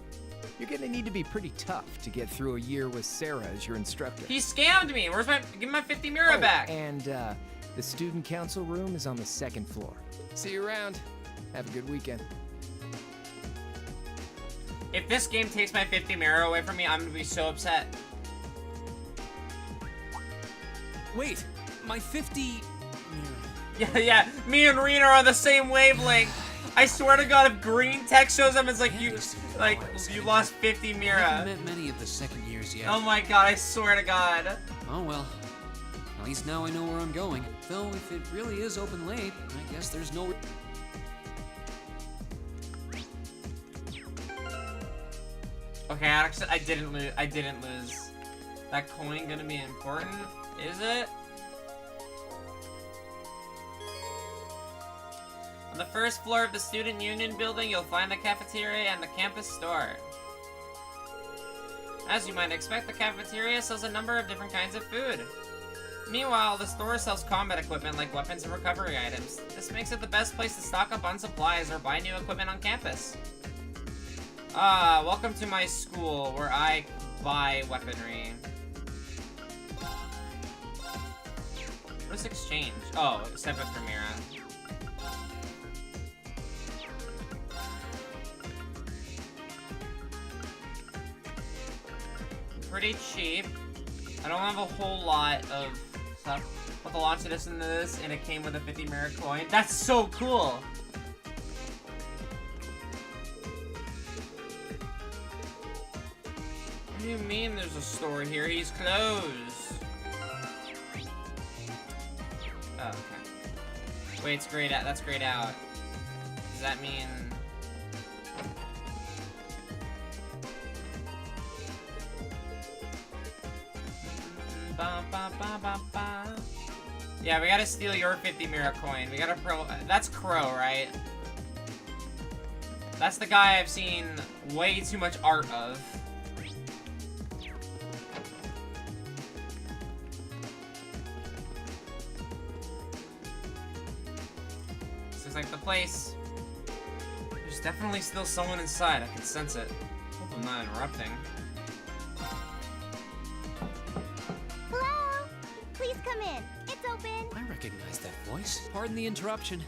You're gonna need to be pretty tough to get through a year with Sarah as your instructor. He scammed me! Where's my... Give me my 50 Mira back! And, the student council room is on the 2nd floor. See you around. Have a good weekend. If this game takes my 50 Mira away from me, I'm gonna be so upset. Wait, my 50... Yeah, me and Reen are on the same wavelength. I swear to God, if green text shows up, it's like you lost 50 I Mira. haven't met many of the second years yet. Oh my God, I swear to God. Oh well. At least now I know where I'm going. Though if it really is open late, I guess there's no... Okay, actually, I didn't lose. That coin gonna be important? Is it? On the first floor of the Student Union building, you'll find the cafeteria and the campus store. As you might expect, the cafeteria sells a number of different kinds of food. Meanwhile, the store sells combat equipment like weapons and recovery items. This makes it the best place to stock up on supplies or buy new equipment on campus. Welcome to my school, where I buy weaponry. What's exchange? Oh, step up for Mira. Pretty cheap. I don't have a whole lot of stuff. But the launch this into this, and it came with a 50 Mira coin. That's so cool! What do you mean there's a store here? He's closed. Oh, okay. Wait, it's grayed out. That's grayed out. Does that mean... Yeah, we gotta steal your 50 Mira coin. We gotta That's Crow, right? That's the guy I've seen way too much art of. This is like the place. There's definitely still someone inside. I can sense it. Hope I'm not interrupting. Hello? Please come in. It's open. I recognize that voice. Pardon the interruption.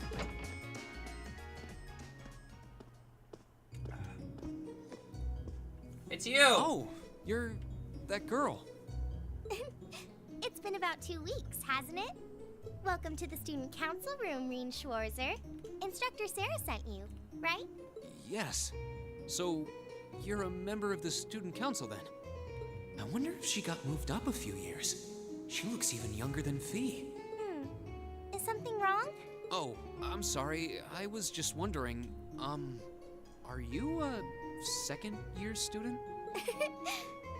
It's you! Oh, you're that girl. It's been about 2 weeks, hasn't it? Welcome to the student council room, Reen Schwarzer. Instructor Sarah sent you, right? Yes. So, you're a member of the student council then? I wonder if she got moved up a few years. She looks even younger than Fee. Is something wrong? Oh, I'm sorry. I was just wondering, are you a second-year student?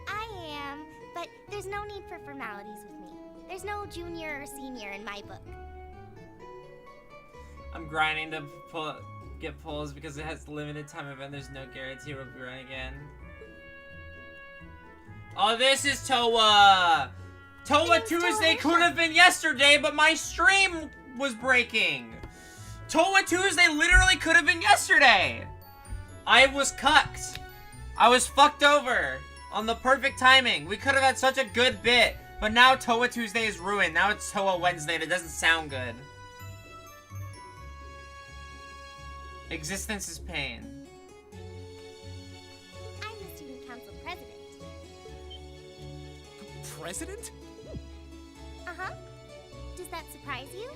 I am, but there's no need for formalities with me. There's no junior or senior in my book. I'm grinding to get pulls because it has limited time event. There's no guarantee it'll be run again. Oh, this is Toa! Toa Tuesday could have been yesterday, but my stream was breaking. Toa Tuesday literally could have been yesterday. I was cucked. I was fucked over on the perfect timing. We could have had such a good bit, but now Toa Tuesday is ruined. Now it's Toa Wednesday and it doesn't sound good. Existence is pain. I'm the student council president. President? Uh-huh. Does that surprise you?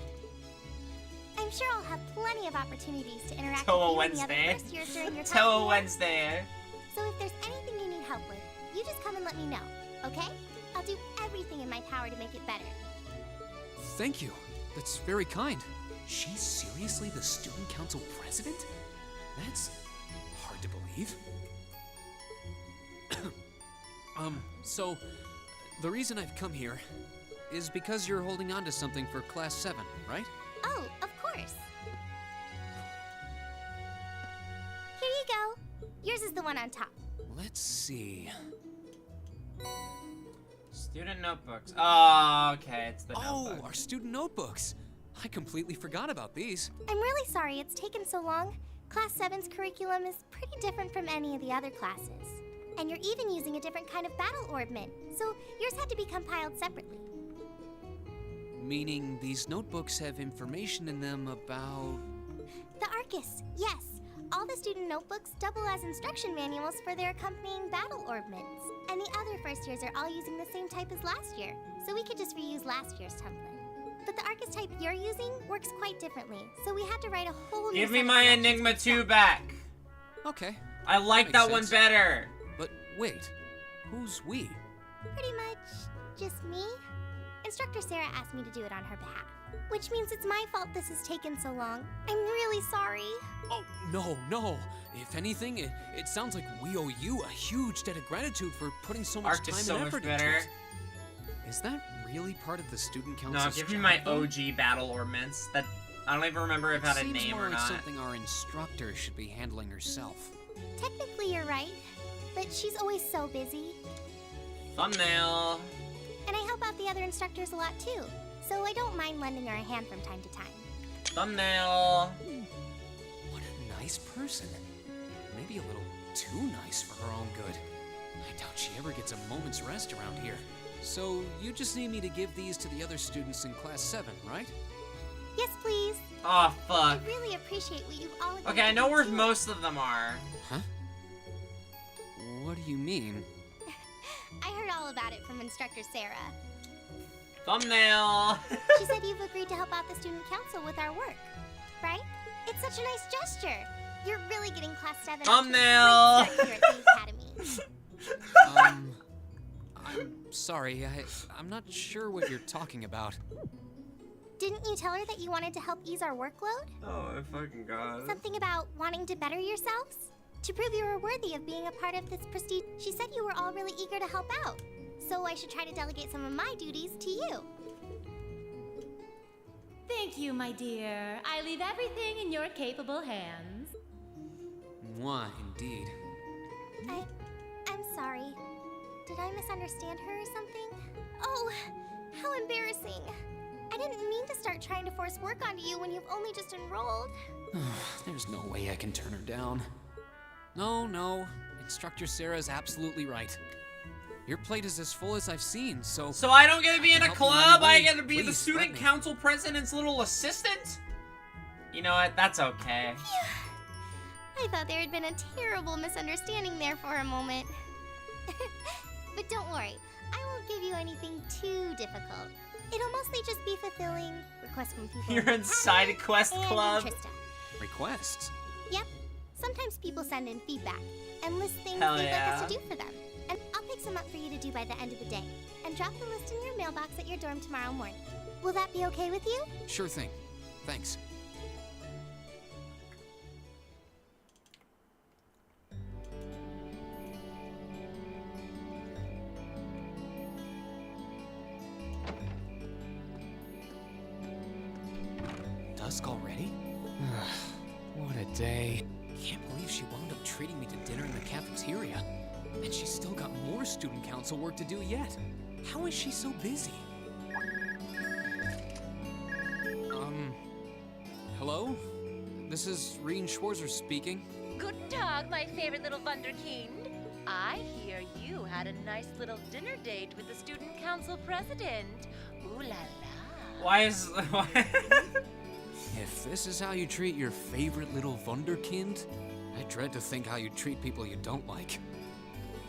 I'm sure I'll have plenty of opportunities to interact Toa with you and the Wednesday. other first years during your time Toa here. Wednesday. So if there's anything you need help with, you just come and let me know, okay? I'll do everything in my power to make it better. Thank you. That's very kind. She's seriously the student council president? That's hard to believe. So the reason I've come here is because you're holding on to something for Class 7, right? Oh, of course. Here you go. Yours is the one on top. Let's see. Student notebooks. Oh, okay, it's the Oh, notebook. our student notebooks. I completely forgot about these. I'm really sorry it's taken so long. Class 7's curriculum is pretty different from any of the other classes. And you're even using a different kind of battle orb mint, so yours had to be compiled separately. Meaning these notebooks have information in them about... The Arcus, yes. All the student notebooks double as instruction manuals for their accompanying battle orb mints. And the other first years are all using the same type as last year, so we could just reuse last year's template. But the Arcus type you're using works quite differently, so we had to write a whole new Give set me of my directions Enigma for 2 that. back. Okay. I like That that makes one sense. better. But wait, who's we? Pretty much just me. Instructor Sarah asked me to do it on her behalf, which means it's my fault this has taken so long. I'm really sorry. Oh, no. If anything, it sounds like we owe you a huge debt of gratitude for putting so much Arc is time so and much effort better. into it. Is that really part of the student council? No, give me my OG battle ornaments. That I don't even remember if it had a Seems name more or like not. something our instructor should be handling herself. Technically, you're right, but she's always so busy. Thumbnail. And I help out the other instructors a lot too, so I don't mind lending her a hand from time to time. Thumbnail. What a nice person. Maybe a little too nice for her own good. I doubt she ever gets a moment's rest around here. So you just need me to give these to the other students in Class 7, right? Yes, please. Oh, I fuck. really appreciate what you've all agreed Okay, I to know do, where too. most of them are. Huh? What do you mean? I heard all about it from Instructor Sarah. Thumbnail. She said you've agreed to help out the student council with our work, right? It's such a nice gesture. You're really getting Class 7 Thumbnail. off to a great start here at the academy. I'm sorry, I'm not sure what you're talking about. Didn't you tell her that you wanted to help ease our workload? Oh my fucking god. Something about wanting to better yourselves? To prove you were worthy of being a part of this prestige, she said you were all really eager to help out. So I should try to delegate some of my duties to you. Thank you, my dear. I leave everything in your capable hands. Mwah, indeed. I'm sorry. Did I misunderstand her or something? Oh, how embarrassing. I didn't mean to start trying to force work onto you when you've only just enrolled. There's no way I can turn her down. No. Instructor Sarah's absolutely right. Your plate is as full as I've seen, so... So I don't get to be in a help you in any club? I way. get to be the Please, student let me. council president's little assistant? You know what? That's okay. I thought there had been a terrible misunderstanding there for a moment. But don't worry, I won't give you anything too difficult. It'll mostly just be fulfilling requests from people. You're in Side Quest and Club. Trista. Requests? Yep. Sometimes people send in feedback and list things Hell they'd like us yeah. to do for them. And I'll pick some up for you to do by the end of the day. And drop the list in your mailbox at your dorm tomorrow morning. Will that be okay with you? Sure thing. Thanks. Dusk already? What a day. Can't believe she wound up treating me to dinner in the cafeteria. And she's still got more student council work to do yet. How is she so busy? Hello? This is Rien Schwarzer speaking. Guten Tag, my favorite little Wunderkind. I hear you had a nice little dinner date with the student council president. Ooh la la. Why is... If this is how you treat your favorite little Wunderkind, I dread to think how you treat people you don't like.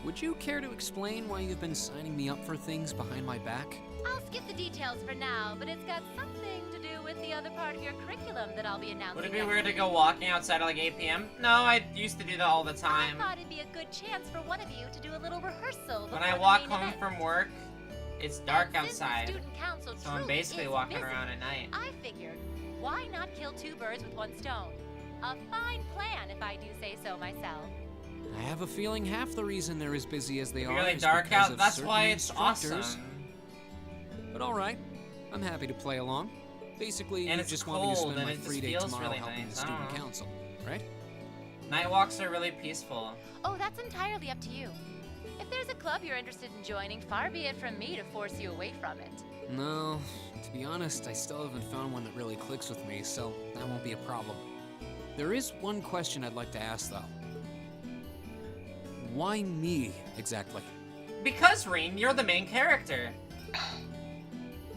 Would you care to explain why you've been signing me up for things behind my back? I'll skip the details for now, but it's got something to do with the other part of your curriculum that I'll be announcing. Would it be weird to go walking outside at like 8 p.m.? No, I used to do that all the time. I thought it'd be a good chance for one of you to do a little rehearsal. When I walk home from work, it's dark outside, so I'm basically walking around at night. I figured, why not kill two birds with one stone? A fine plan, if I do say so myself. I have a feeling half the reason they're as busy as they are Really is dark because out. of That's certain why it's instructors. awesome. But all right, I'm happy to play along. Basically, And you it's just want me to cold, spend my and it free just day feels tomorrow really helping nice. the I don't student know. council, right? Night walks are really peaceful. Oh, that's entirely up to you. If there's a club you're interested in joining, far be it from me to force you away from it. No, to be honest, I still haven't found one that really clicks with me, so that won't be a problem. There is one question I'd like to ask, though. Why me, exactly? Because, Rien, you're the main character.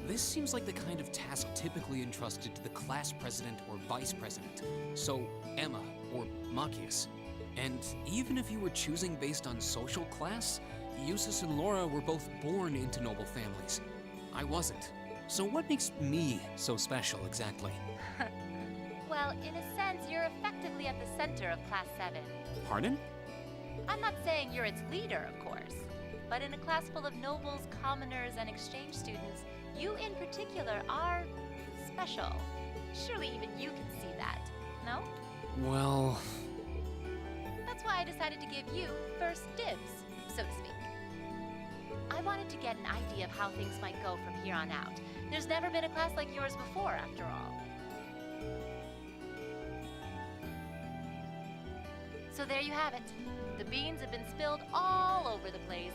This seems like the kind of task typically entrusted to the class president or vice president. So, Emma or Machias. And even if you were choosing based on social class, Eustace and Laura were both born into noble families. I wasn't. So what makes me so special, exactly? Well, in a sense, you're effectively at the center of Class 7. Pardon? I'm not saying you're its leader, of course. But in a class full of nobles, commoners, and exchange students, you in particular are special. Surely even you can see that, no? Well... That's why I decided to give you first dibs, so to speak. I wanted to get an idea of how things might go from here on out. There's never been a class like yours before, after all. So there you have it. The beans have been spilled all over the place.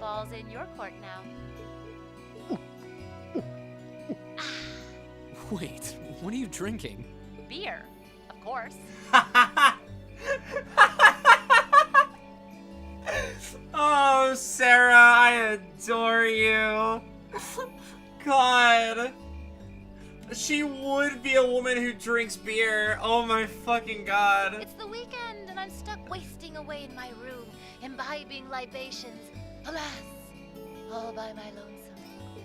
Ball's in your court now. Wait, what are you drinking? Beer, of course. Oh, Sarah, I adore you. God. She would be a woman who drinks beer. Oh my fucking god. It's the weekend and I'm stuck wasting away in my room, imbibing libations. Alas, all by my lonesome.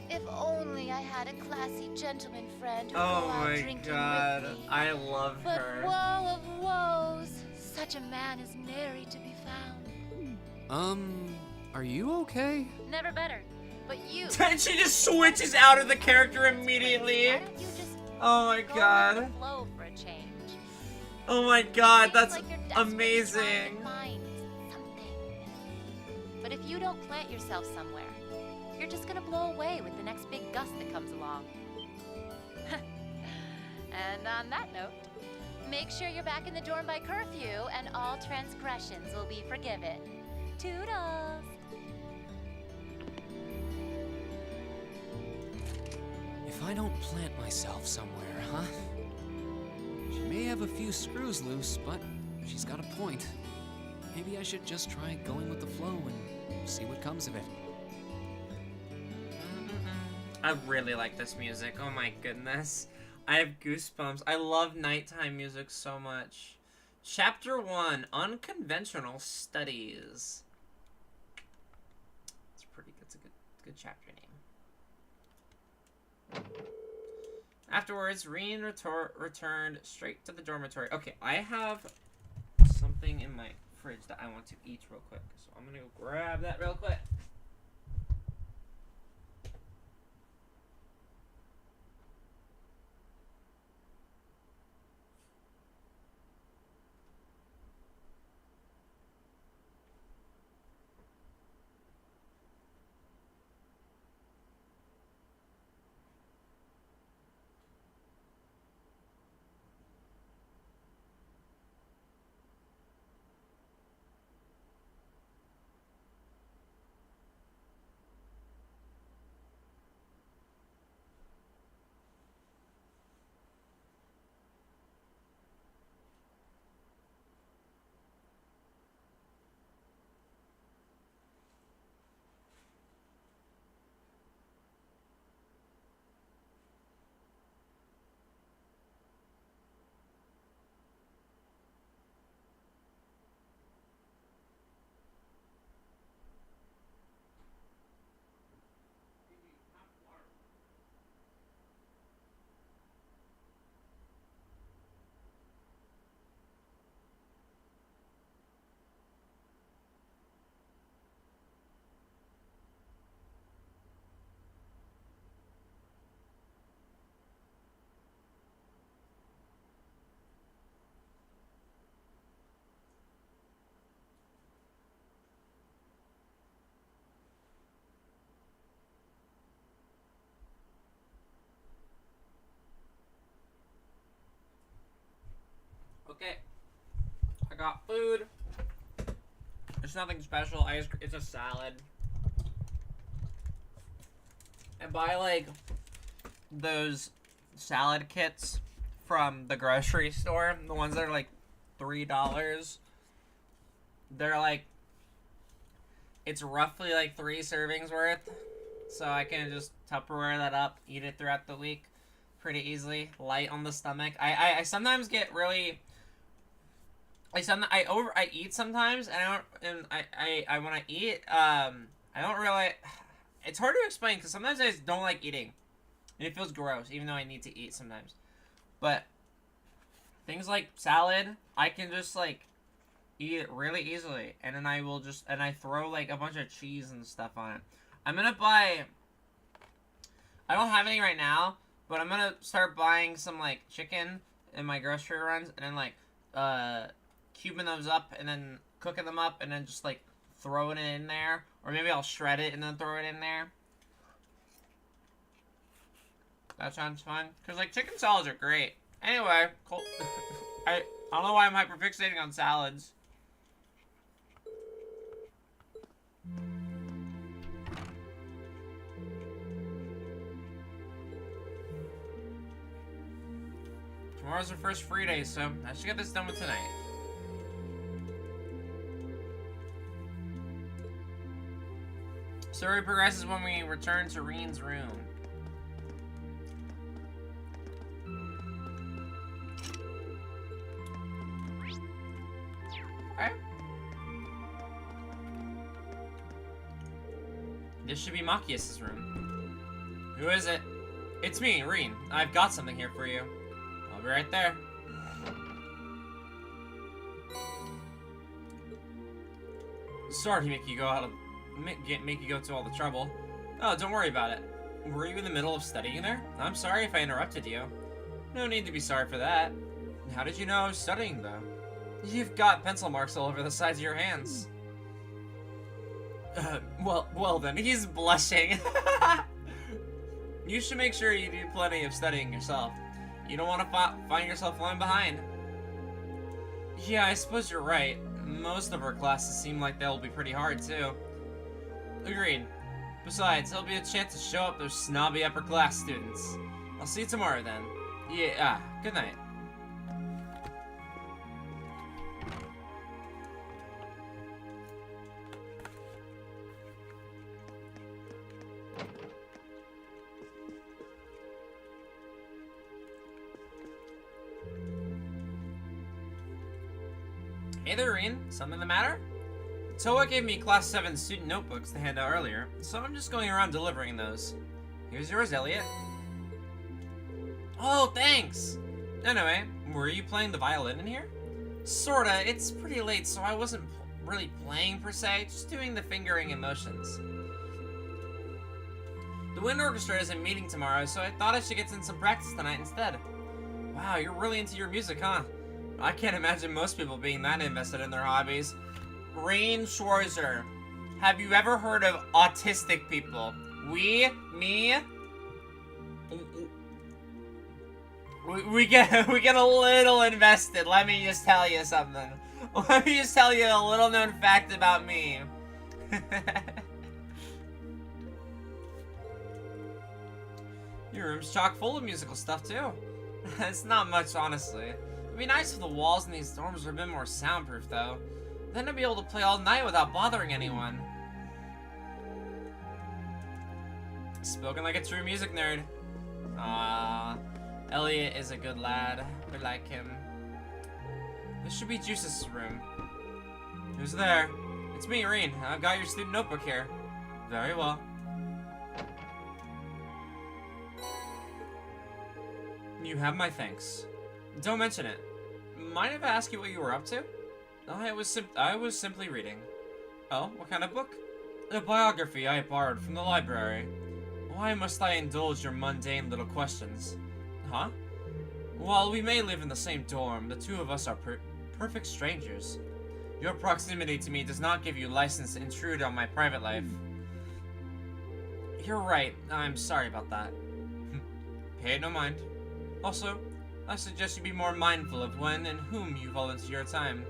If only I had a classy gentleman friend who'd Oh go out my drinking god. with me. I love But her. woe of woes, such a man is nary to be found. Are you okay? Never better. But you... And she just switches out of the character immediately. Why don't you just Oh my go god. with the flow for a change? Oh my god, Seems that's like you're desperately trying to amazing. find something. But if you don't plant yourself somewhere, you're just gonna blow away with the next big gust that comes along. And on that note, make sure you're back in the dorm by curfew and all transgressions will be forgiven. Toodles! If I don't plant myself somewhere, huh? She may have a few screws loose, but she's got a point. Maybe I should just try going with the flow and see what comes of it. I really like this music. Oh my goodness. I have goosebumps. I love nighttime music so much. Chapter 1, Unconventional Studies. It's pretty good. It's a good chapter name. Afterwards, Rien returned straight to the dormitory. Okay, I have something in my fridge that I want to eat real quick. So I'm gonna go grab that real quick. Okay. I got food. It's nothing special. It's a salad. I buy like those salad kits from the grocery store. The ones that are like $3. They're like, it's roughly like 3 servings worth. So I can just Tupperware that up, eat it throughout the week pretty easily. Light on the stomach. I sometimes get really... I eat sometimes, and when I eat, I don't really... It's hard to explain, because sometimes I just don't like eating. And it feels gross, even though I need to eat sometimes. But things like salad, I can just, like, eat it really easily. And then I will just... And I throw, like, a bunch of cheese and stuff on it. I'm gonna buy... I don't have any right now, but I'm gonna start buying some, like, chicken in my grocery runs. And then, like, cubing those up and then cooking them up and then just, like, throwing it in there. Or maybe I'll shred it and then throw it in there. That sounds fun. Because, like, chicken salads are great. Anyway, cool. I don't know why I'm hyperfixating on salads. Tomorrow's our first free day, so I should get this done with tonight. Story progresses when we return to Reen's room. Okay. This should be Machias' room. Who is it? It's me, Reen. I've got something here for you. I'll be right there. Sorry to make you go out of... make you go to all the trouble. Oh, don't worry about it. Were you in the middle of studying there? I'm sorry if I interrupted you. No need to be sorry for that. How did you know I was studying, though? You've got pencil marks all over the sides of your hands. Well then, he's blushing. You should make sure you do plenty of studying yourself. You don't want to find yourself falling behind. Yeah, I suppose you're right. Most of our classes seem like they'll be pretty hard, too. Agreed. Besides, it'll be a chance to show up those snobby upper class students. I'll see you tomorrow then. Yeah, good night. Hey there, Reen. Something the matter? Toa gave me Class 7 student notebooks to hand out earlier, so I'm just going around delivering those. Here's yours, Elliot. Oh, thanks! Anyway, were you playing the violin in here? Sorta. It's pretty late, so I wasn't really playing per se, just doing the fingering and motions. The wind orchestra isn't meeting tomorrow, so I thought I should get in some practice tonight instead. Wow, you're really into your music, huh? I can't imagine most people being that invested in their hobbies. Rain Schwarzer, have you ever heard of autistic people? We get a little invested. Let me just tell you something. Let me just tell you a little known fact about me. Your room's chock full of musical stuff too. It's not much, honestly. It'd be nice if the walls in these dorms were a bit more soundproof, though. Then I'd be able to play all night without bothering anyone. Spoken like a true music nerd. Elliot is a good lad. We like him. This should be Juice's room. Who's there? It's me, Reen. I've got your student notebook here. Very well. You have my thanks. Don't mention it. Mind if I ask you what you were up to? I was simply reading. Oh, what kind of book? A biography I borrowed from the library. Why must I indulge your mundane little questions? Huh? While we may live in the same dorm, the two of us are perfect strangers. Your proximity to me does not give you license to intrude on my private life. You're right. I'm sorry about that. Pay no mind. Also, I suggest you be more mindful of when and whom you volunteer your time.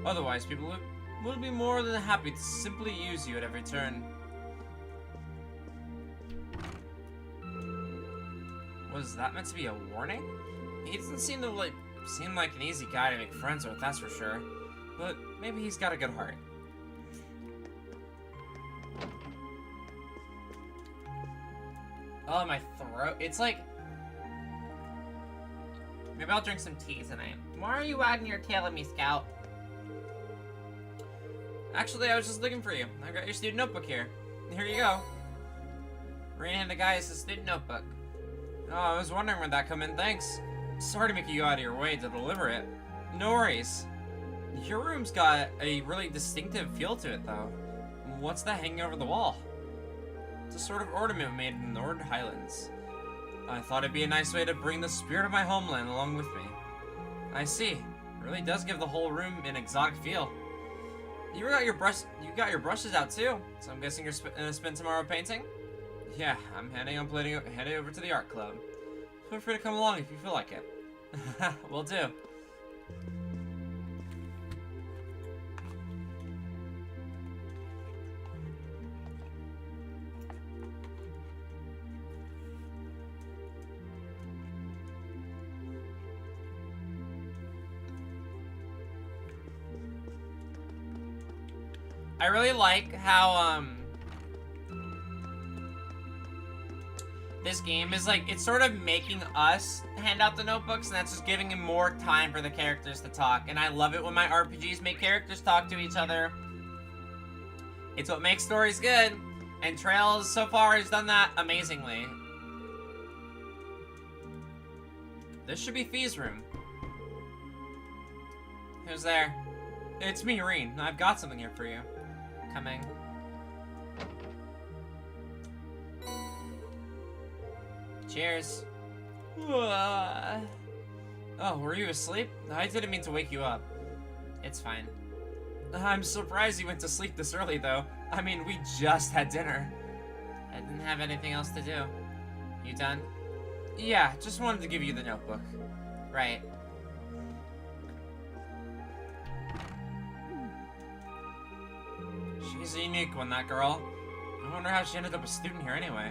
Otherwise, people will be more than happy to simply use you at every turn. Was that meant to be a warning? He doesn't seem like an easy guy to make friends with, that's for sure. But maybe he's got a good heart. Oh, my throat. It's like... Maybe I'll drink some tea tonight. Why are you wagging your tail at me, Scout? Actually, I was just looking for you. I got your student notebook here. Here you go. Rein handed the guy his student notebook. Oh, I was wondering when that come in, thanks. Sorry to make you go out of your way to deliver it. No worries. Your room's got a really distinctive feel to it, though. What's that hanging over the wall? It's a sort of ornament made in the Northern Highlands. I thought it'd be a nice way to bring the spirit of my homeland along with me. I see. It really does give the whole room an exotic feel. You got your brushes out too, so I'm guessing you're gonna spend tomorrow painting? Yeah, I'm heading over to the art club. Feel free to come along if you feel like it. Will do. I really like how, this game is like, it's sort of making us hand out the notebooks, and that's just giving him more time for the characters to talk. And I love it when my RPGs make characters talk to each other. It's what makes stories good, and Trails so far has done that amazingly. This should be Fee's room. Who's there? It's me, Rein. I've got something here for you. Coming. Cheers. Oh, were you asleep? I didn't mean to wake you up. It's fine. I'm surprised you went to sleep this early, though. I mean, we just had dinner. I didn't have anything else to do. You done? Yeah, just wanted to give you the notebook. Right. She's a unique one, that girl. I wonder how she ended up a student here anyway.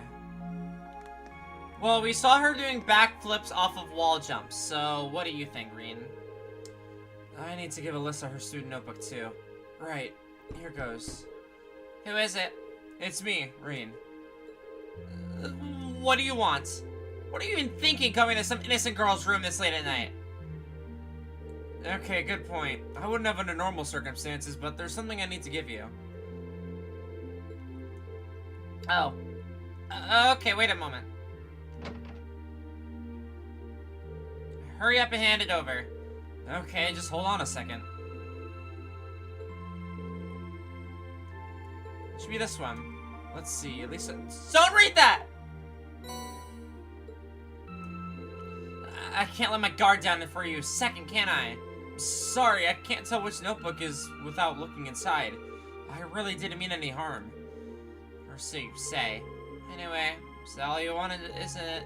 Well, we saw her doing backflips off of wall jumps, so what do you think, Rein? I need to give Alyssa her student notebook too. Right, here goes. Who is it? It's me, Rein. What do you want? What are you even thinking coming to some innocent girl's room this late at night? Okay, good point. I wouldn't have under normal circumstances, but there's something I need to give you. Oh. Okay, wait a moment. Hurry up and hand it over. Okay, just hold on a second. It should be this one. Let's see, at least... Don't read that! I can't let my guard down for you a second, can I? Sorry, I can't tell which notebook is without looking inside. I really didn't mean any harm. Or so you say. Anyway, is that all you wanted, isn't it?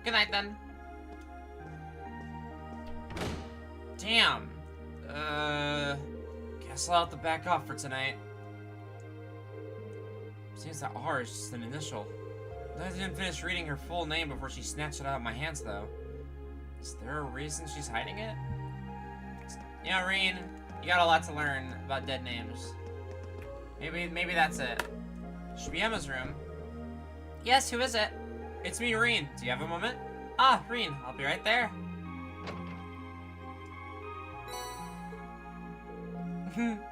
Good night, then. Damn. Guess I'll have to back off for tonight. Seems that R is just an initial. I didn't finish reading her full name before she snatched it out of my hands, though. Is there a reason she's hiding it? Yeah, Rein, you got a lot to learn about dead names. Maybe that's it. Should be Emma's room. Yes, who is it? It's me, Rein. Do you have a moment? Ah, Rein, I'll be right there.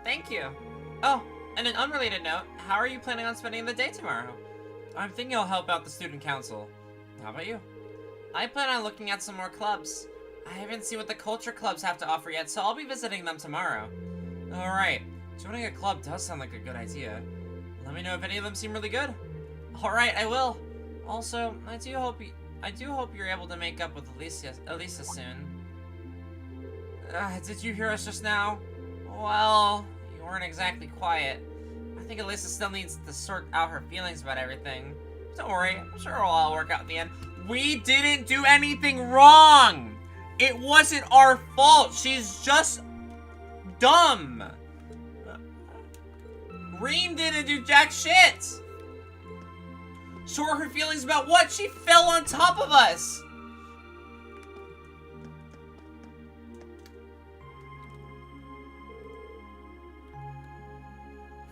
Thank you. Oh, and an unrelated note, how are you planning on spending the day tomorrow? I'm thinking I'll help out the student council. How about you? I plan on looking at some more clubs. I haven't seen what the culture clubs have to offer yet, so I'll be visiting them tomorrow. Alright, joining a club does sound like a good idea. Let me know if any of them seem really good. Alright, I will. Also, I do hope you're able to make up with Elisa soon. Did you hear us just now? Well, you weren't exactly quiet. I think Alyssa still needs to sort out her feelings about everything. Don't worry, I'm sure it'll all work out at the end. We didn't do anything wrong! It wasn't our fault. She's just dumb. Reem didn't do jack shit. So are her feelings about what? She fell on top of us.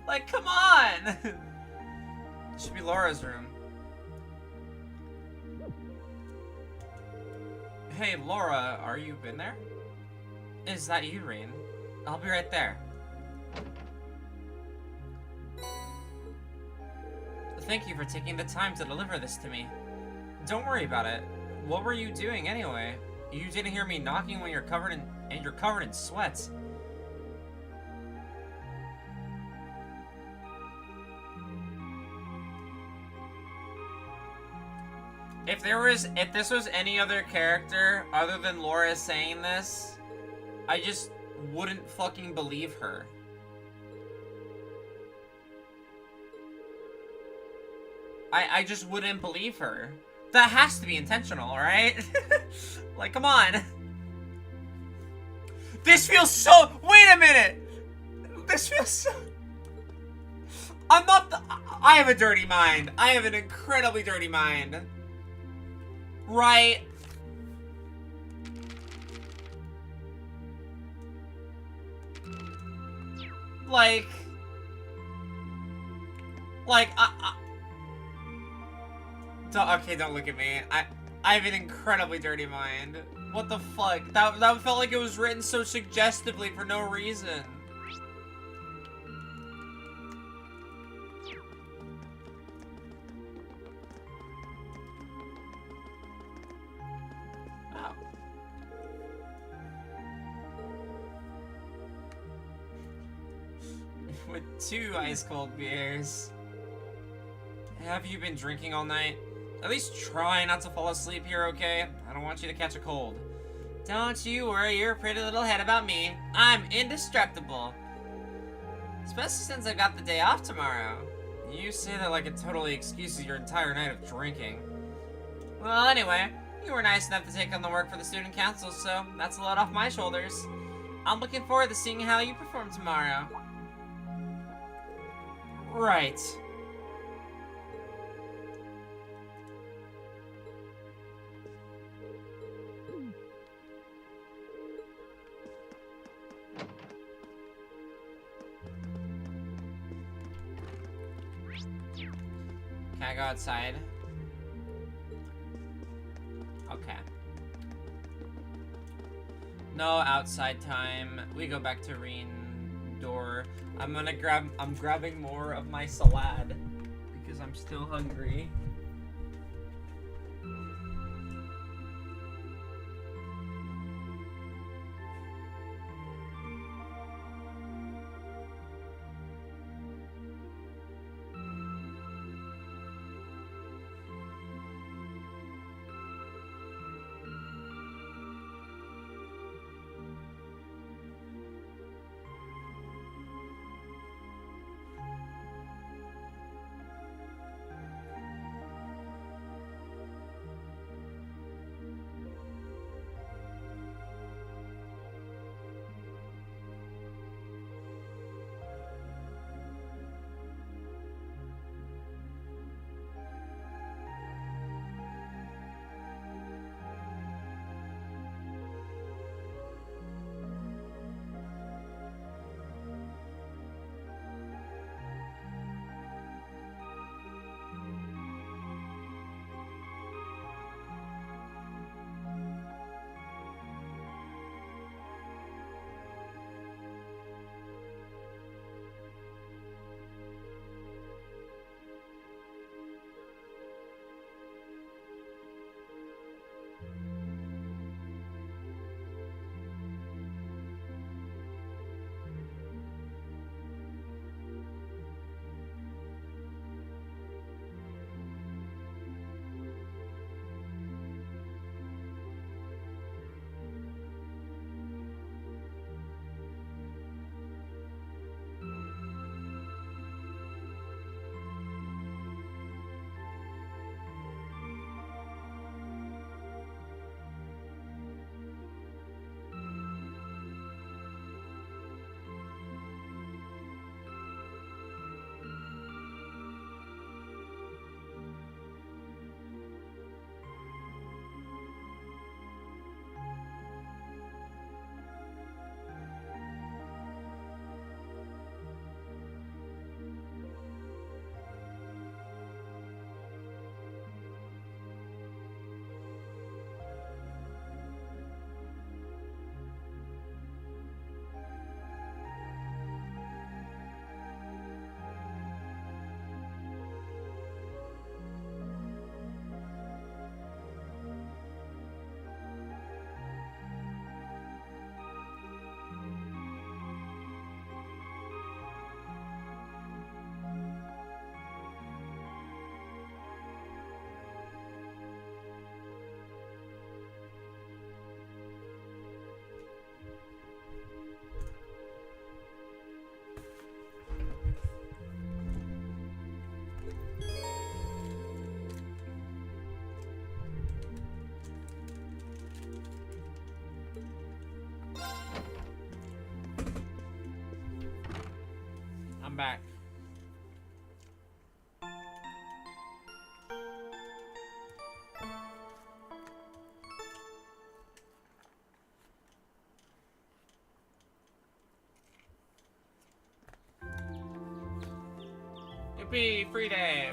Like, come on. It should be Laura's room. Hey, Laura, are you in there? Is that you, Reem? I'll be right there. Thank you for taking the time to deliver this to me. Don't worry about it. What were you doing anyway? You didn't hear me knocking when you're covered in sweat. If this was any other character other than Laura saying this, I just wouldn't fucking believe her. I just wouldn't believe her. That has to be intentional, right? Like, come on. This feels so... Wait a minute! This feels so... I'm not the... I have a dirty mind. I have an incredibly dirty mind. Right? Like... Okay, don't look at me. I have an incredibly dirty mind. What the fuck? That felt like it was written so suggestively for no reason. Oh. With 2 ice cold beers. Have you been drinking all night? At least try not to fall asleep here, okay? I don't want you to catch a cold. Don't you worry your pretty little head about me. I'm indestructible. Especially since I got the day off tomorrow. You say that like it totally excuses your entire night of drinking. Well, anyway, you were nice enough to take on the work for the student council, so that's a load off my shoulders. I'm looking forward to seeing how you perform tomorrow. Right. Can I go outside? Okay. No outside time. We go back to Reen door. I'm grabbing more of my salad because I'm still hungry. back. Yippee! Free day!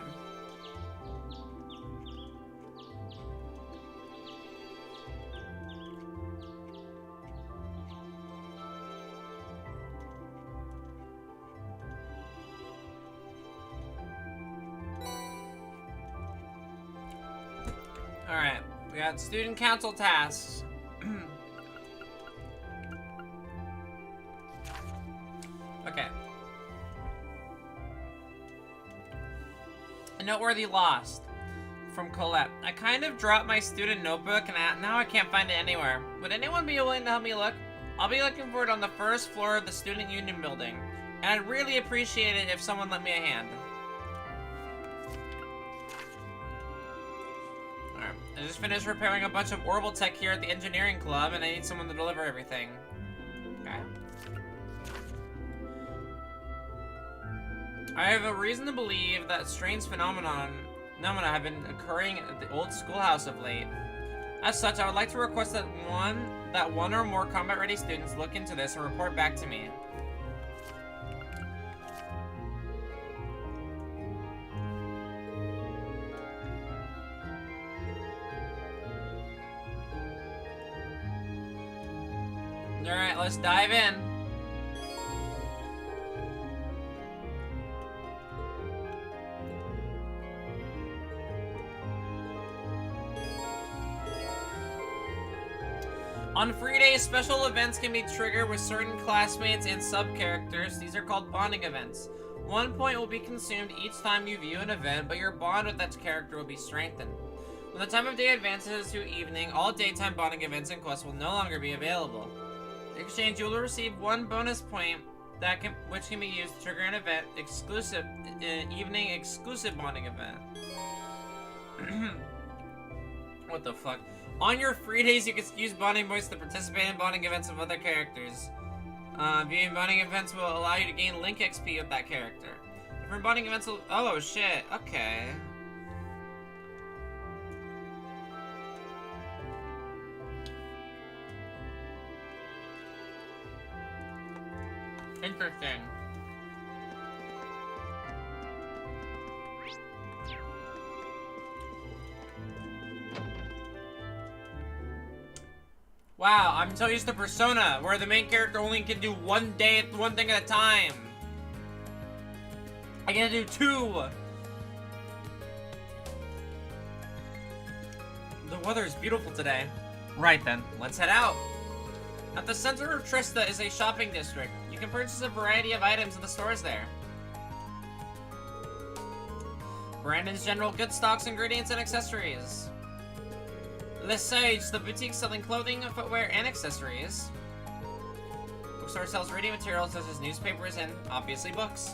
Alright, we got student council tasks. Okay. A noteworthy lost. From Colette. I kind of dropped my student notebook and now I can't find it anywhere. Would anyone be willing to help me look? I'll be looking for it on the first floor of the Student Union building. And I'd really appreciate it if someone lent me a hand. Alright, I just finished repairing a bunch of Orbital tech here at the engineering club and I need someone to deliver everything. Okay. I have a reason to believe that strange phenomena have been occurring at the old schoolhouse of late. As such, I would like to request that one or more combat-ready students look into this and report back to me. Alright, let's dive in. On free days, special events can be triggered with certain classmates and sub-characters. These are called bonding events. 1 point will be consumed each time you view an event, but your bond with that character will be strengthened. When the time of day advances to evening, all daytime bonding events and quests will no longer be available. In exchange, you will receive 1 bonus point which can be used to trigger an event exclusive, evening exclusive bonding event. What the fuck? On your free days, you can use bonding points to participate in bonding events of other characters. Viewing bonding events will allow you to gain Link XP with that character. Different bonding events will... Oh, shit. Okay. Interesting. Wow, I'm so used to Persona, where the main character only can do one thing at a time. I gotta do 2. The weather is beautiful today. Right then, let's head out. At the center of Trista is a shopping district. You can purchase a variety of items in the stores there. Brandon's general goods stocks ingredients and accessories. Les Sage, the boutique selling clothing, footwear, and accessories. Bookstore sells reading materials such as newspapers and, obviously, books.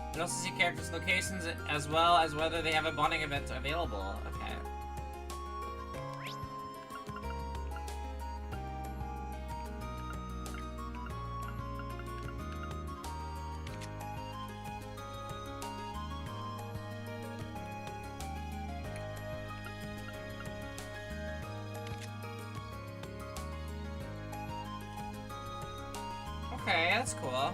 You can also see characters' locations as well as whether they have a bonding event available. Okay. Okay, that's cool.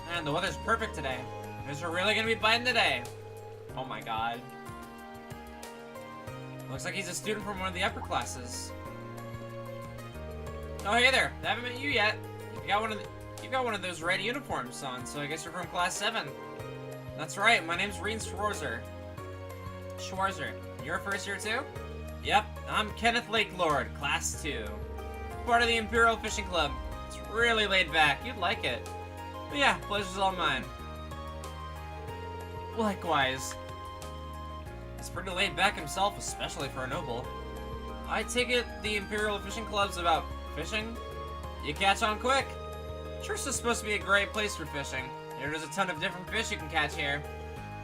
Man, the weather's perfect today. Guys are really gonna be biting today. Oh my god. Looks like he's a student from one of the upper classes. Oh, hey there. I haven't met you yet. You've got one of those red uniforms on, so I guess you're from class 7. That's right. My name's Rean Schwarzer. You're a first year too? Yep. I'm Kenneth Lakelord, class 2. part of the Imperial Fishing Club. It's really laid back. You'd like it. But yeah, pleasure's all mine. Likewise. He's pretty laid back himself, especially for a noble. I take it the Imperial Fishing Club's about fishing? You catch on quick. Church is supposed to be a great place for fishing. There's a ton of different fish you can catch here.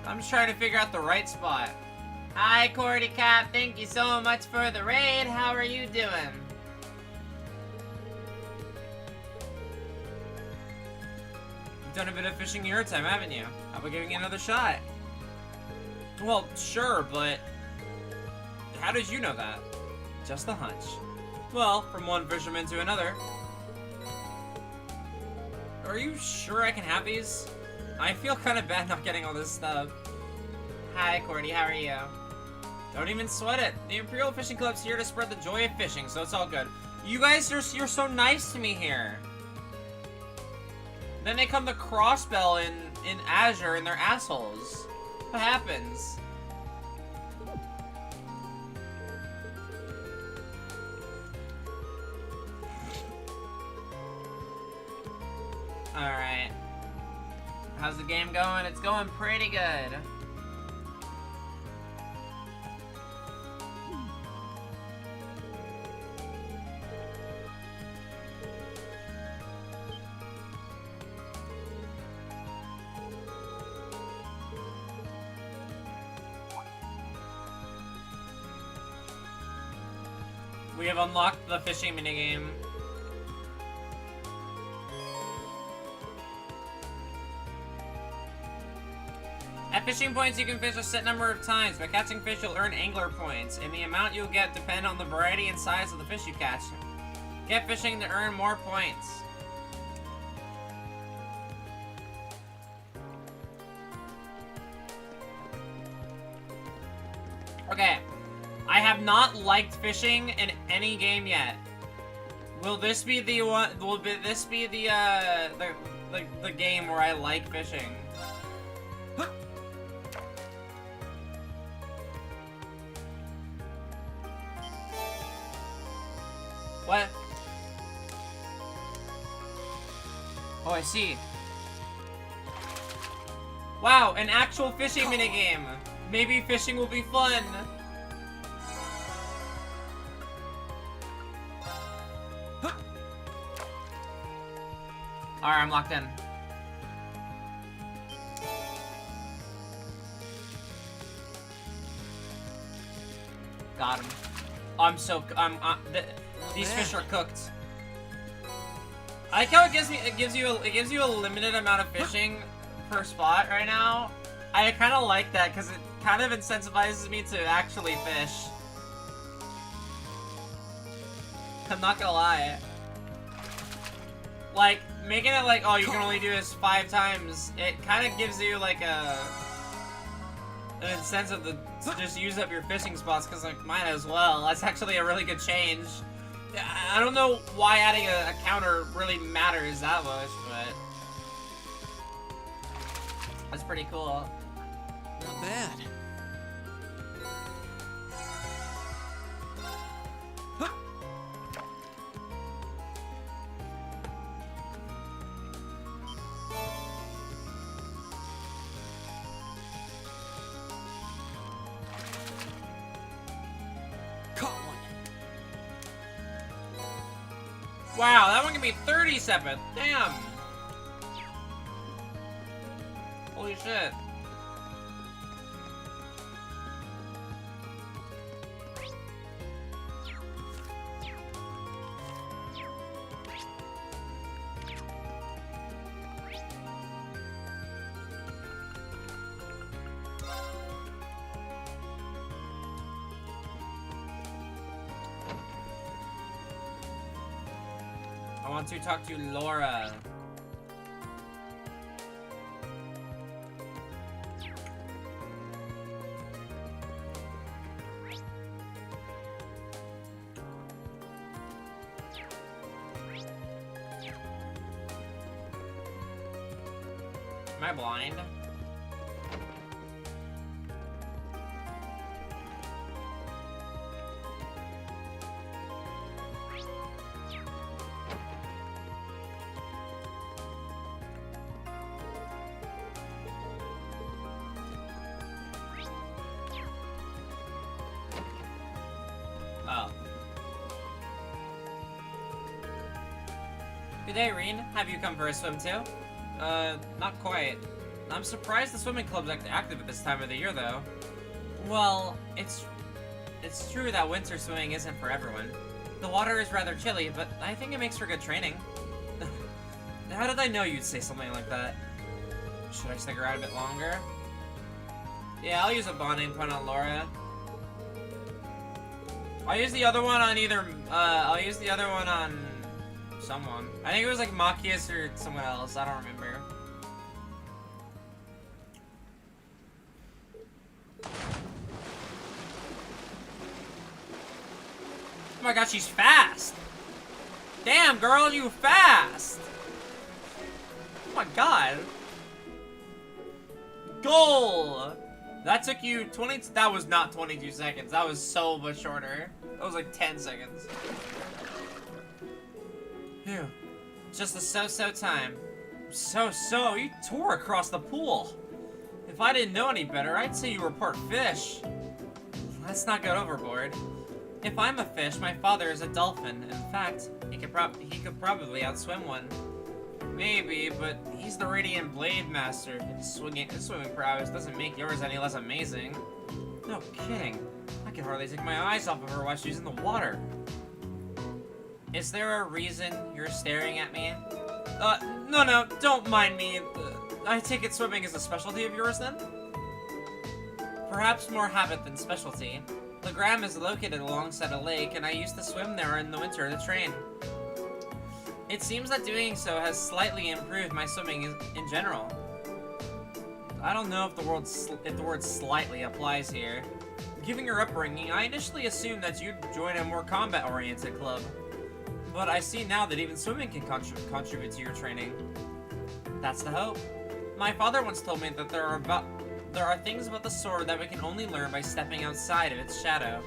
I'm just trying to figure out the right spot. Hi, Cordy Cap. Thank you so much for the raid. How are you doing? You've done a bit of fishing in your time, haven't you? How about giving it another shot? Well, sure, but how did you know that? Just a hunch. Well, from one fisherman to another. Are you sure I can have these? I feel kind of bad not getting all this stuff. Hi, Cordy, how are you? Don't even sweat it. The Imperial Fishing Club's here to spread the joy of fishing, so it's all good. You guys, you're so nice to me here. Then they come to Crossbell in Azure and they're assholes. What happens? Alright. How's the game going? It's going pretty good. We have unlocked the fishing minigame. At fishing points, you can fish a set number of times. By catching fish, you'll earn angler points, and the amount you'll get depend on the variety and size of the fish you catch. Get fishing to earn more points. Okay, I have not liked fishing in any game yet. Will this be the one? Will this be the game where I like fishing? What? Oh, I see. Wow, an actual fishing minigame. Maybe fishing will be fun. Alright, I'm locked in. Got him. These fish are cooked. I like how it gives you a limited amount of fishing per spot right now. I kind of like that because it kind of incentivizes me to actually fish. I'm not gonna lie. Like, making it like, oh, you can only do this 5 times, it kind of gives you like an incentive to just use up your fishing spots, because like, might as well. That's actually a really good change. I don't know why adding a counter really matters that much, but that's pretty cool. Not bad. Wow, that one can be 37th. Damn. Holy shit. I want to talk to Laura. Am I blind? Good day, Reen. Have you come for a swim too? Not quite. I'm surprised the swimming club's active at this time of the year, though. Well, it's true that winter swimming isn't for everyone. The water is rather chilly, but I think it makes for good training. How did I know you'd say something like that? Should I stick around a bit longer? Yeah, I'll use a bonding point on Laura. I'll use the other one on I'll use the other one on someone. I think it was like Machias or someone else, I don't remember. Oh my god, she's fast! Damn, girl, you fast! Oh my god. Goal! That took you 20... That was not 22 seconds. That was so much shorter. That was like 10 seconds. Phew. Just a so-so time. So-so? You tore across the pool. If I didn't know any better, I'd say you were part fish. Let's not get overboard. If I'm a fish, my father is a dolphin. In fact, he could probably outswim one. Maybe, but he's the Radiant Blade Master. His swimming prowess doesn't make yours any less amazing. No kidding. I can hardly take my eyes off of her while she's in the water. Is there a reason you're staring at me? No, don't mind me. I take it swimming is a specialty of yours, then? Perhaps more habit than specialty. Legram is located alongside a lake, and I used to swim there in the winter to train. It seems that doing so has slightly improved my swimming in general. I don't know if the word slightly applies here. Given your upbringing, I initially assumed that you'd join a more combat-oriented club. But I see now that even swimming can contribute to your training. That's the hope. My father once told me that there are things about the sword that we can only learn by stepping outside of its shadow.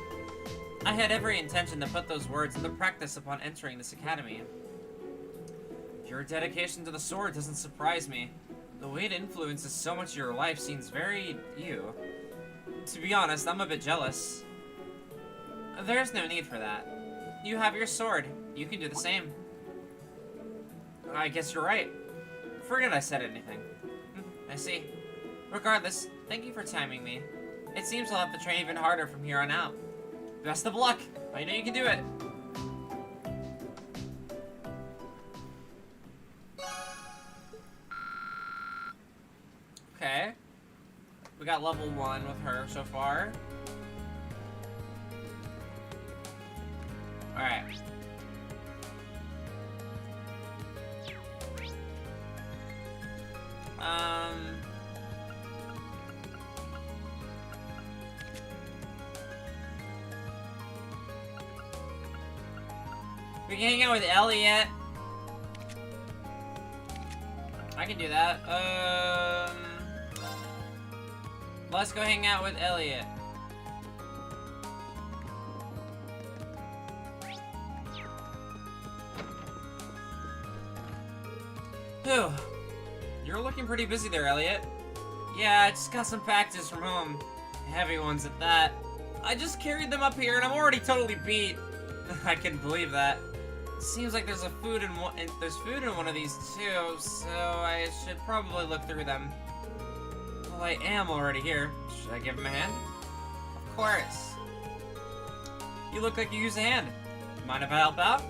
I had every intention to put those words into practice upon entering this academy. Your dedication to the sword doesn't surprise me. The way it influences so much of your life seems very you. To be honest, I'm a bit jealous. There's no need for that. You have your sword. You can do the same. I guess you're right. Forget I said anything. I see. Regardless, thank you for timing me. It seems I'll have to train even harder from here on out. Best of luck! I know you can do it! Okay. We got level 1 with her so far. Alright. We can hang out with Elliot. I can do that. Let's go hang out with Elliot. Whew. You're looking pretty busy there, Elliot. Yeah, I just got some packages from home. Heavy ones at that. I just carried them up here and I'm already totally beat. I can believe that. Seems like there's food in one of these too, so I should probably look through them. Well, I am already here. Should I give him a hand? Of course. You look like you use a hand. Mind if I help out?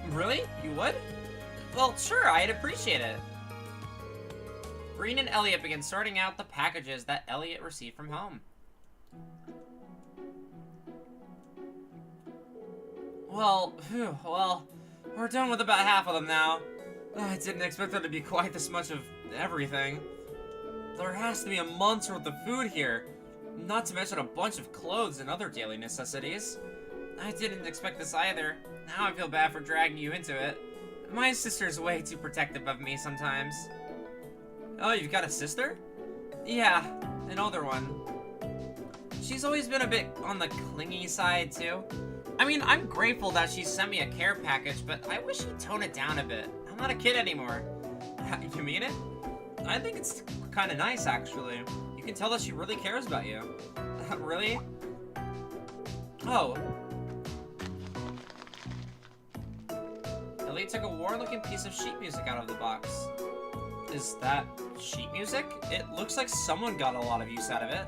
Really? You would? Well, sure, I'd appreciate it. Breen and Elliot begin sorting out the packages that Elliot received from home. Well, phew, well, we're done with about half of them now. I didn't expect there to be quite this much of everything. There has to be a month's worth of food here, not to mention a bunch of clothes and other daily necessities. I didn't expect this either. Now I feel bad for dragging you into it. My sister's way too protective of me sometimes. Oh, you've got a sister? Yeah, an older one. She's always been a bit on the clingy side, too. I mean, I'm grateful that she sent me a care package, but I wish she'd tone it down a bit. I'm not a kid anymore. You mean it? I think it's kind of nice, actually. You can tell that she really cares about you. Really? Oh. Lily took a worn-looking piece of sheet music out of the box. Is that sheet music? It looks like someone got a lot of use out of it.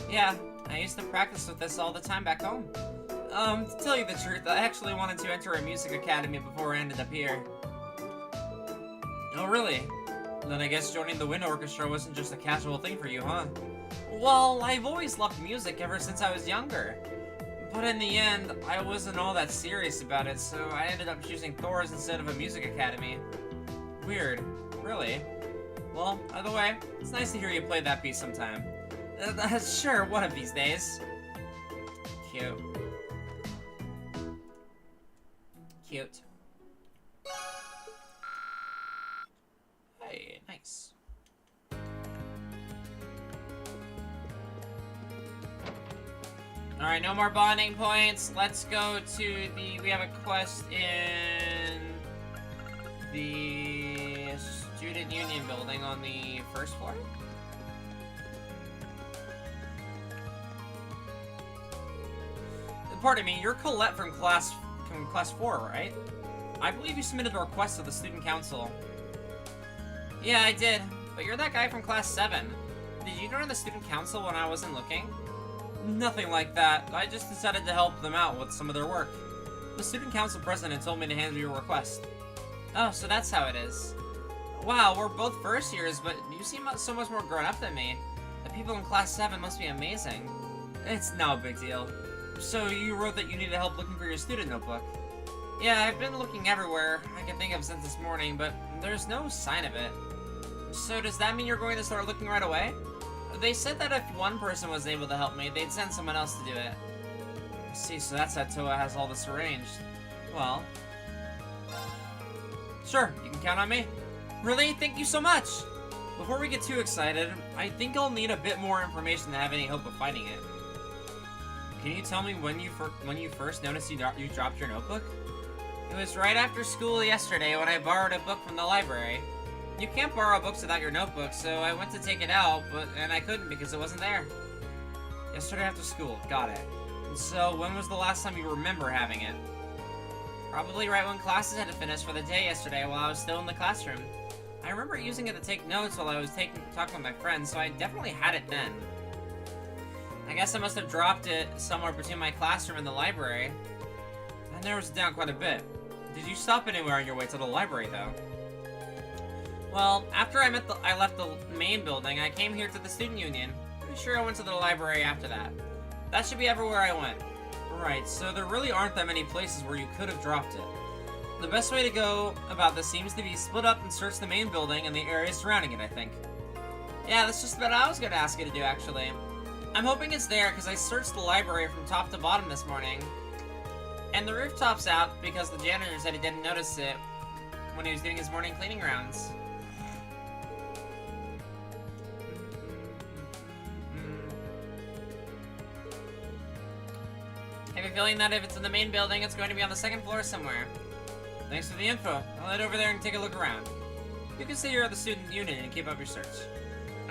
Yeah, I used to practice with this all the time back home. To tell you the truth, I actually wanted to enter a music academy before I ended up here. Oh, really? Then I guess joining the wind orchestra wasn't just a casual thing for you, huh? Well, I've always loved music ever since I was younger. But in the end, I wasn't all that serious about it, so I ended up choosing Thor's instead of a music academy. Weird. Really? Well, either way, it's nice to hear you play that piece sometime. Sure, one of these days. Cute. Cute. Hey, nice. Alright, no more bonding points. Let's go to the... We have a quest in... the Student Union building on the first floor. Pardon me, you're Colette from class 4, right? I believe you submitted a request to the student council. Yeah, I did. But you're that guy from class 7. Did you join the student council when I wasn't looking? Nothing like that. I just decided to help them out with some of their work. The student council president told me to handle your request. Oh, so that's how it is. Wow, we're both first years, but you seem so much more grown up than me. The people in class 7 must be amazing. It's no big deal. So you wrote that you needed help looking for your student notebook. Yeah, I've been looking everywhere I can think of since this morning, but there's no sign of it. So does that mean you're going to start looking right away? They said that if one person was able to help me, they'd send someone else to do it. I see, so that's how Toa has all this arranged. Well... Sure, you can count on me. Really? Thank you so much! Before we get too excited, I think I'll need a bit more information to have any hope of finding it. Can you tell me when you first noticed you dropped your notebook? It was right after school yesterday when I borrowed a book from the library. You can't borrow books without your notebook, so I went to take it out, and I couldn't because it wasn't there. Yesterday after school, got it. And so, when was the last time you remember having it? Probably right when classes had to finish for the day yesterday while I was still in the classroom. I remember using it to take notes while I was talking with my friends, so I definitely had it then. I guess I must have dropped it somewhere between my classroom and the library. That narrows it down quite a bit. Did you stop anywhere on your way to the library, though? Well, after I left the main building, I came here to the student union. Pretty sure I went to the library after that. That should be everywhere I went. Right, so there really aren't that many places where you could have dropped it. The best way to go about this seems to be split up and search the main building and the area surrounding it, I think. Yeah, that's just what I was going to ask you to do, actually. I'm hoping it's there because I searched the library from top to bottom this morning. And the rooftop's out because the janitor said he didn't notice it when he was doing his morning cleaning rounds. I have a feeling that if it's in the main building, it's going to be on the second floor somewhere. Thanks for the info. I'll head over there and take a look around. You can stay here at the student union and keep up your search.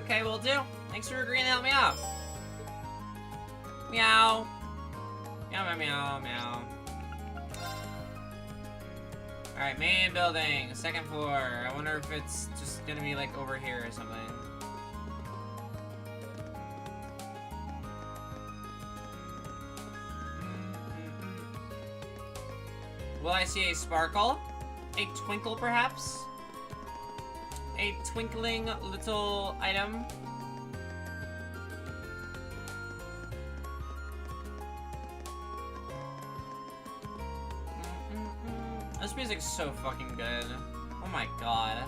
Okay, will do. Thanks for agreeing to help me out. Meow. Meow, meow, meow, meow. Alright, main building, second floor. I wonder if it's just gonna be like over here or something. Will I see a sparkle? A twinkle, perhaps? A twinkling little item? This music's so fucking good. Oh my god.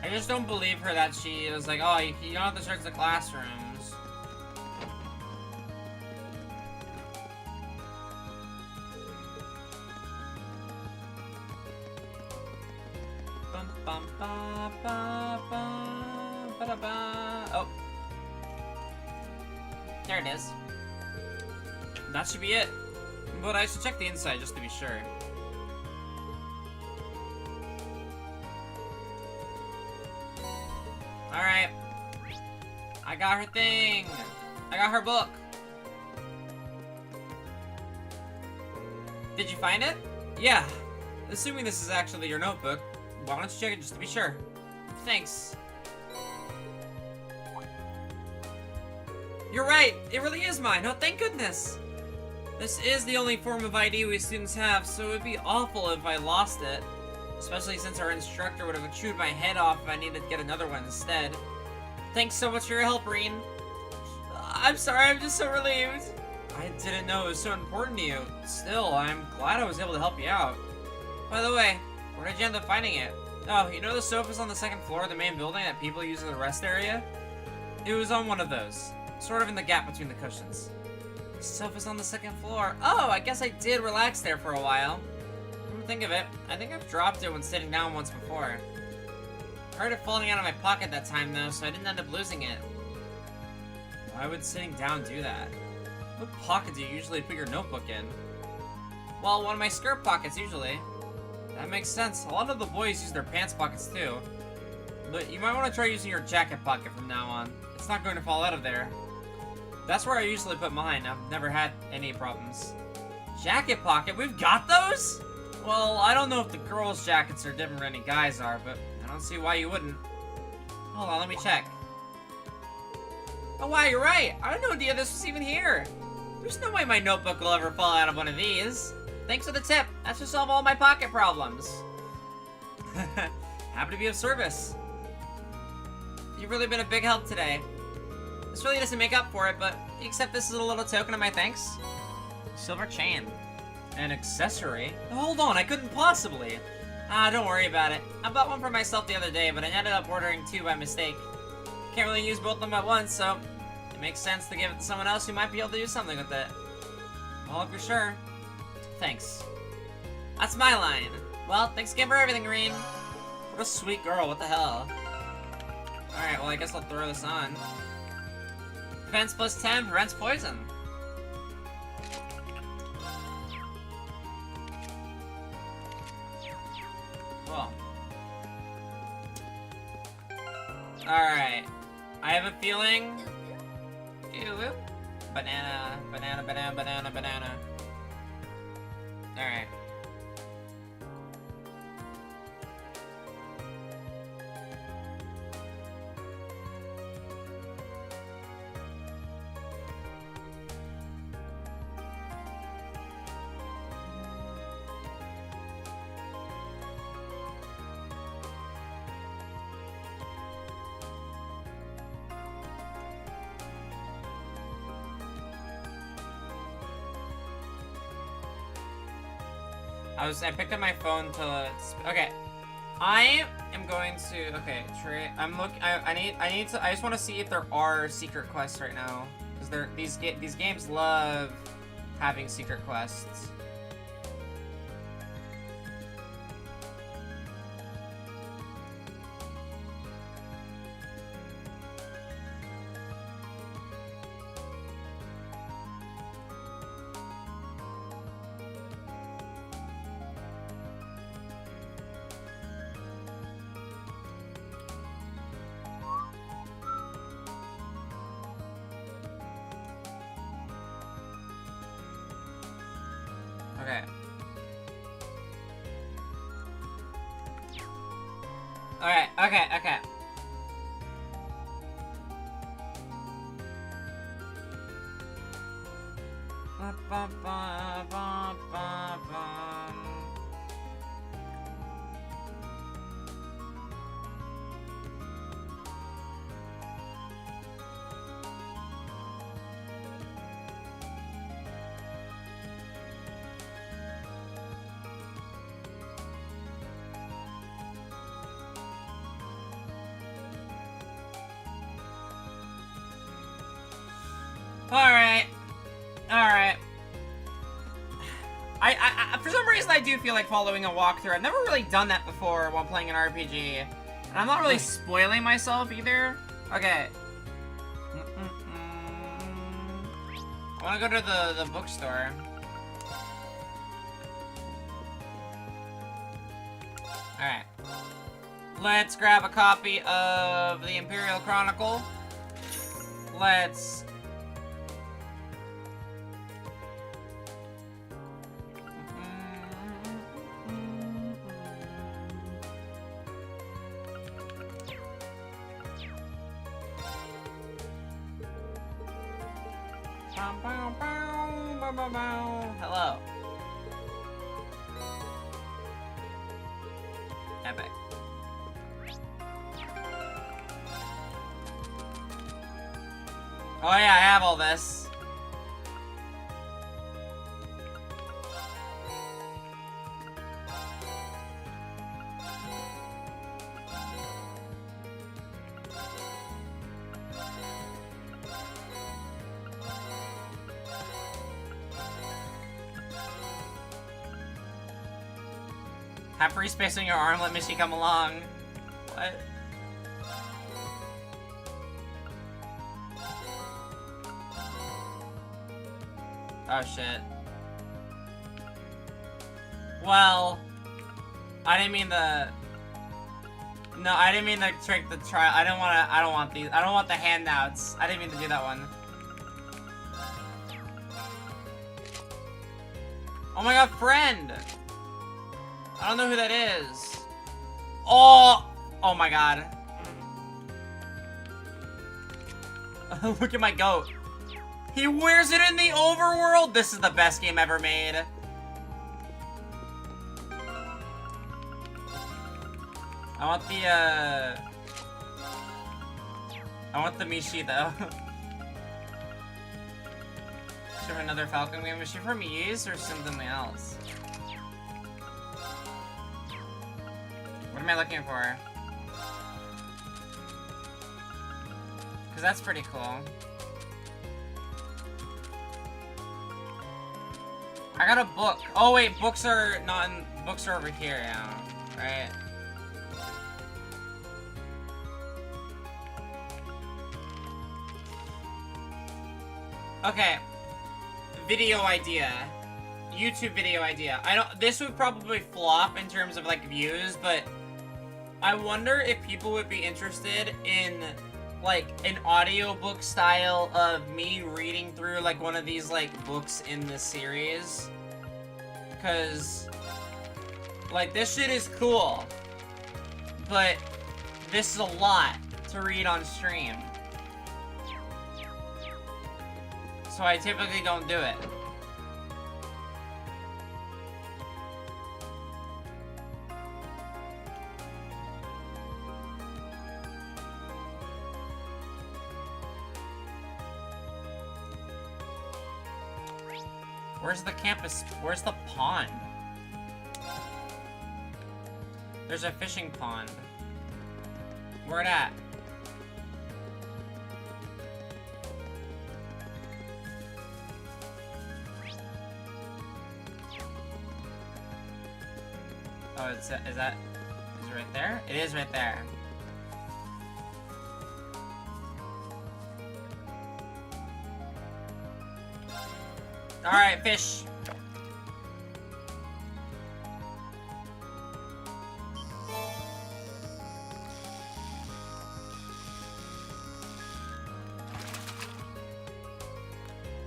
I just don't believe her that she was like, oh, you don't have to search the classrooms. Bum, bum, ba, ba, ba, ba, da, ba. Oh. There it is. That should be it. But I should check the inside just to be sure. Alright. I got her thing. I got her book. Did you find it? Yeah. Assuming this is actually your notebook, why don't you check it just to be sure? Thanks. You're right. It really is mine. Oh, thank goodness. This is the only form of ID we students have, so it would be awful if I lost it. Especially since our instructor would have chewed my head off if I needed to get another one instead. Thanks so much for your help, Reen. I'm sorry, I'm just so relieved. I didn't know it was so important to you. Still, I'm glad I was able to help you out. By the way, where did you end up finding it? Oh, you know the sofas on the second floor of the main building that people use as a rest area? It was on one of those. Sort of in the gap between the cushions. Sofa's on the second floor. Oh, I guess I did relax there for a while. Come to think of it, I think I've dropped it when sitting down once before. I heard it falling out of my pocket that time though, so I didn't end up losing it. Why would sitting down do that? What pocket do you usually put your notebook in? Well, one of my skirt pockets usually. That makes sense. A lot of the boys use their pants pockets too. But you might want to try using your jacket pocket from now on. It's not going to fall out of there. That's where I usually put mine. I've never had any problems. Jacket pocket? We've got those? Well, I don't know if the girls' jackets are different than any guys are, but I don't see why you wouldn't. Hold on, let me check. Oh wow, you're right. I had no idea this was even here. There's no way my notebook will ever fall out of one of these. Thanks for the tip. That should solve all my pocket problems. Happy to be of service. You've really been a big help today. This really doesn't make up for it, but accept this as a little token of my thanks. Silver chain. An accessory? Hold on, I couldn't possibly. Don't worry about it. I bought one for myself the other day, but I ended up ordering two by mistake. Can't really use both of them at once, so it makes sense to give it to someone else who might be able to do something with it. Well, if you're sure. Thanks. That's my line. Well, thanks again for everything, Reen. What a sweet girl, what the hell. Alright, well I guess I'll throw this on. Defense plus 10 prevents poison. Cool. Alright. I have a feeling... Ew. Banana, banana, banana, banana, banana. Alright. I picked up my phone to, okay. I am going to, okay, I just want to see if there are secret quests right now. Because these games love having secret quests. Okay. Alright, okay. Alright. I for some reason I do feel like following a walkthrough. I've never really done that before while playing an RPG. And I'm not really spoiling myself either. Okay. I wanna go to the bookstore. Alright. Let's grab a copy of the Imperial Chronicle. let's... Hello. Epic. Oh yeah, I have all this. Have free space on your arm, let Mishy come along. What? Oh shit. Well, I didn't mean the... No, I didn't mean to trick the trial. I don't want these. I don't want the handouts. I didn't mean to do that one. Oh my god, friend! I don't know who that is. Oh! Oh my god. Look at my goat. He wears it in the overworld! This is the best game ever made. I want the Mishi though. Is there another Falcon game? Is she from Ys or something else? What am I looking for? Because that's pretty cool. I got a book. Oh wait, books are not in... Books are over here, yeah. Right? Okay. Video idea. YouTube video idea. This would probably flop in terms of, like, views, but... I wonder if people would be interested in, like, an audiobook style of me reading through, like, one of these, like, books in this series. Because, like, this shit is cool. But this is a lot to read on stream. So I typically don't do it. Where's the campus? Where's the pond? There's a fishing pond. Where it at? Oh, is it right there? It is right there. Alright, fish.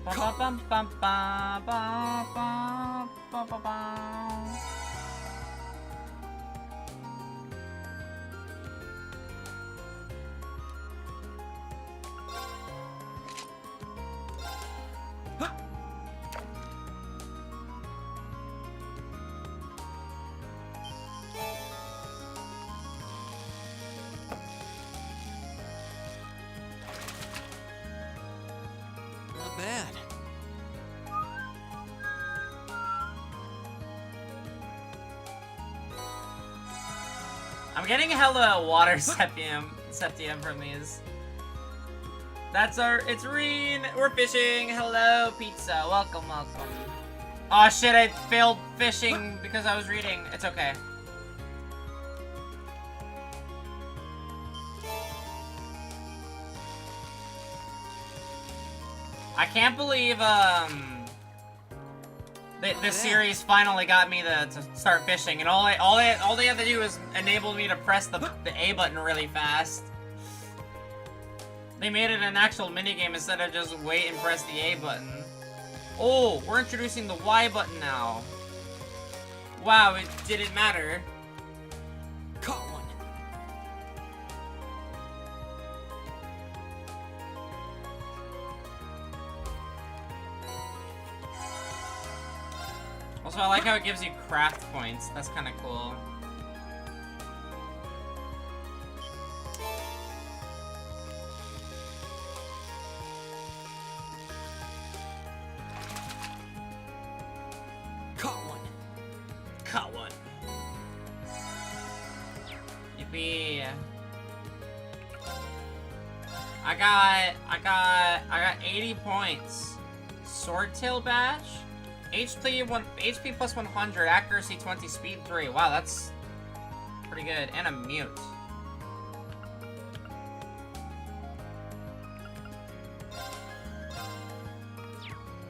Bum, bum, bum, bum, bum, bum, bum, bum. Not bad. I'm getting hella water septium from these. That's it's Reen. We're fishing. Hello, pizza. Welcome, welcome. Oh shit, I failed fishing because I was reading. It's okay. I can't believe, this series finally got me to start fishing, and all they have to do is enable me to press the A button really fast. They made it an actual minigame instead of just wait and press the A button. Oh, we're introducing the Y button now. Wow, it didn't matter. Caught one. Also, I like how it gives you craft points. That's kind of cool. Caught one. Caught one. Yippee. I got 80 points. Swordtail badge. HP plus 100, accuracy 20, speed 3. Wow, that's pretty good. And a mute.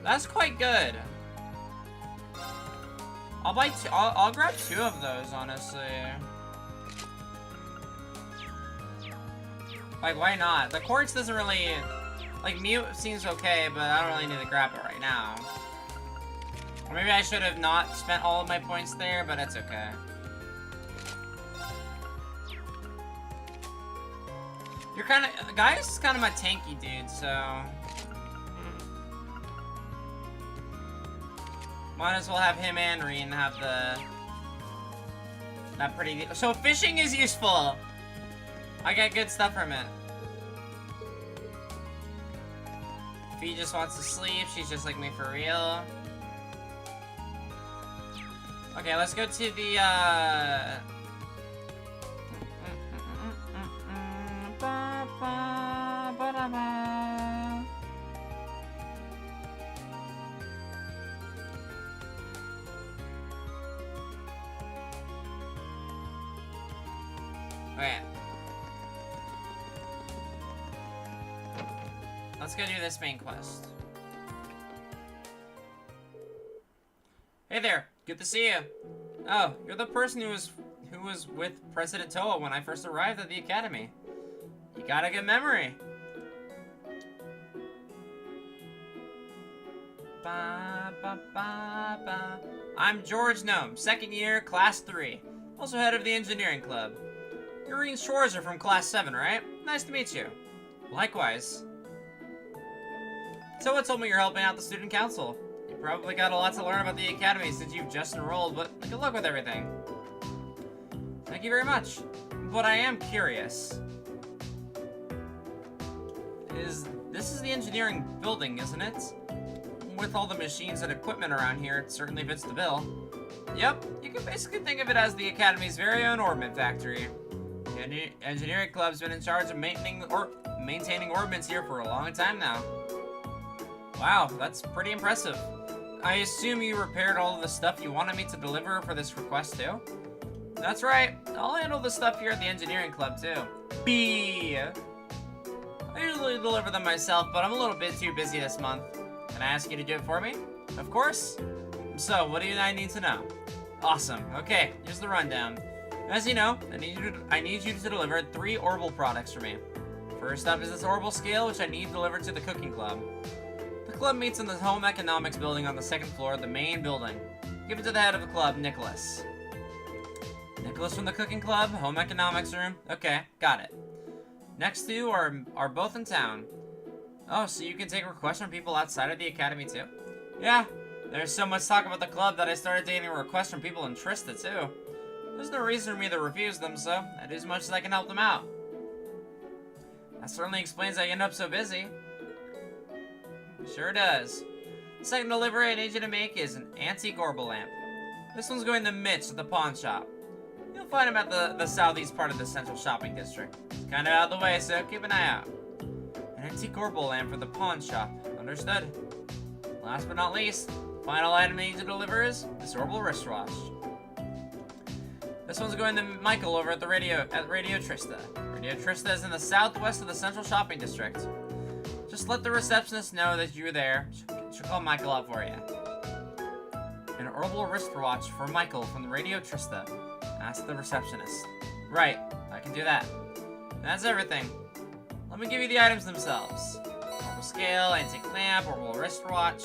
That's quite good. I'll buy two. I'll grab 2 of those, honestly. Like, why not? The quartz doesn't really... Like, mute seems okay, but I don't really need to grab it right now. Or maybe I should have not spent all of my points there, but it's okay. You're kind of... Gaius is kind of my tanky dude, so... Might as well have him and Reen have the... That pretty... So fishing is useful! I get good stuff from it. Fee just wants to sleep. She's just like me for real. Okay, let's go to the, Okay. Let's go do this main quest. Hey there, good to see you. Oh, you're the person who was with President Toa when I first arrived at the academy. You got a good memory. Ba, ba, ba, ba. I'm George Gnome, 2nd year, class 3. Also head of the engineering club. You're Reen Schwarzer from class 7, right? Nice to meet you. Likewise. Toa told me you're helping out the student council. You probably got a lot to learn about the academy since you've just enrolled, but good luck with everything. Thank you very much. But I am curious. This is the engineering building, isn't it? With all the machines and equipment around here, it certainly fits the bill. Yep, you can basically think of it as the academy's very own orbment factory. The engineering club's been in charge of maintaining orbits here for a long time now. Wow, that's pretty impressive. I assume you repaired all of the stuff you wanted me to deliver for this request too? That's right. I'll handle the stuff here at the engineering club too. B. I usually deliver them myself, but I'm a little bit too busy this month. Can I ask you to do it for me? Of course. So, what do I need to know? Awesome. Okay, here's the rundown. As you know, I need you to deliver 3 Orbital products for me. First up is this Orbital scale, which I need delivered to the cooking club. The club meets in the home economics building on the 2nd floor of the main building. Give it to the head of the club, Nicholas. Nicholas from the cooking club, home economics room. Okay, got it. Next 2 are both in town. Oh, so you can take requests from people outside of the academy too? Yeah, there's so much talk about the club that I started taking requests from people in Trista too. There's no reason for me to refuse them, so I do as much as I can help them out. That certainly explains how you end up so busy. Sure does. The second delivery I need you to make is an antique Orbital lamp. This one's going to Mitch at the pawn shop. You'll find him at the southeast part of the central shopping district. It's kind of out of the way, so keep an eye out. An antique Orbital lamp for the pawn shop. Understood. Last but not least, final item I need to deliver is this Orbital wristwatch. This one's going to Michael over at Radio Trista. Radio Trista is in the southwest of the central shopping district. Just let the receptionist know that you're there. She'll call Michael up for you. An Orbital wristwatch for Michael from the Radio Trista. Ask the receptionist. Right, I can do that. And that's everything. Let me give you the items themselves. Orbital scale, anti-clamp, orbital wristwatch.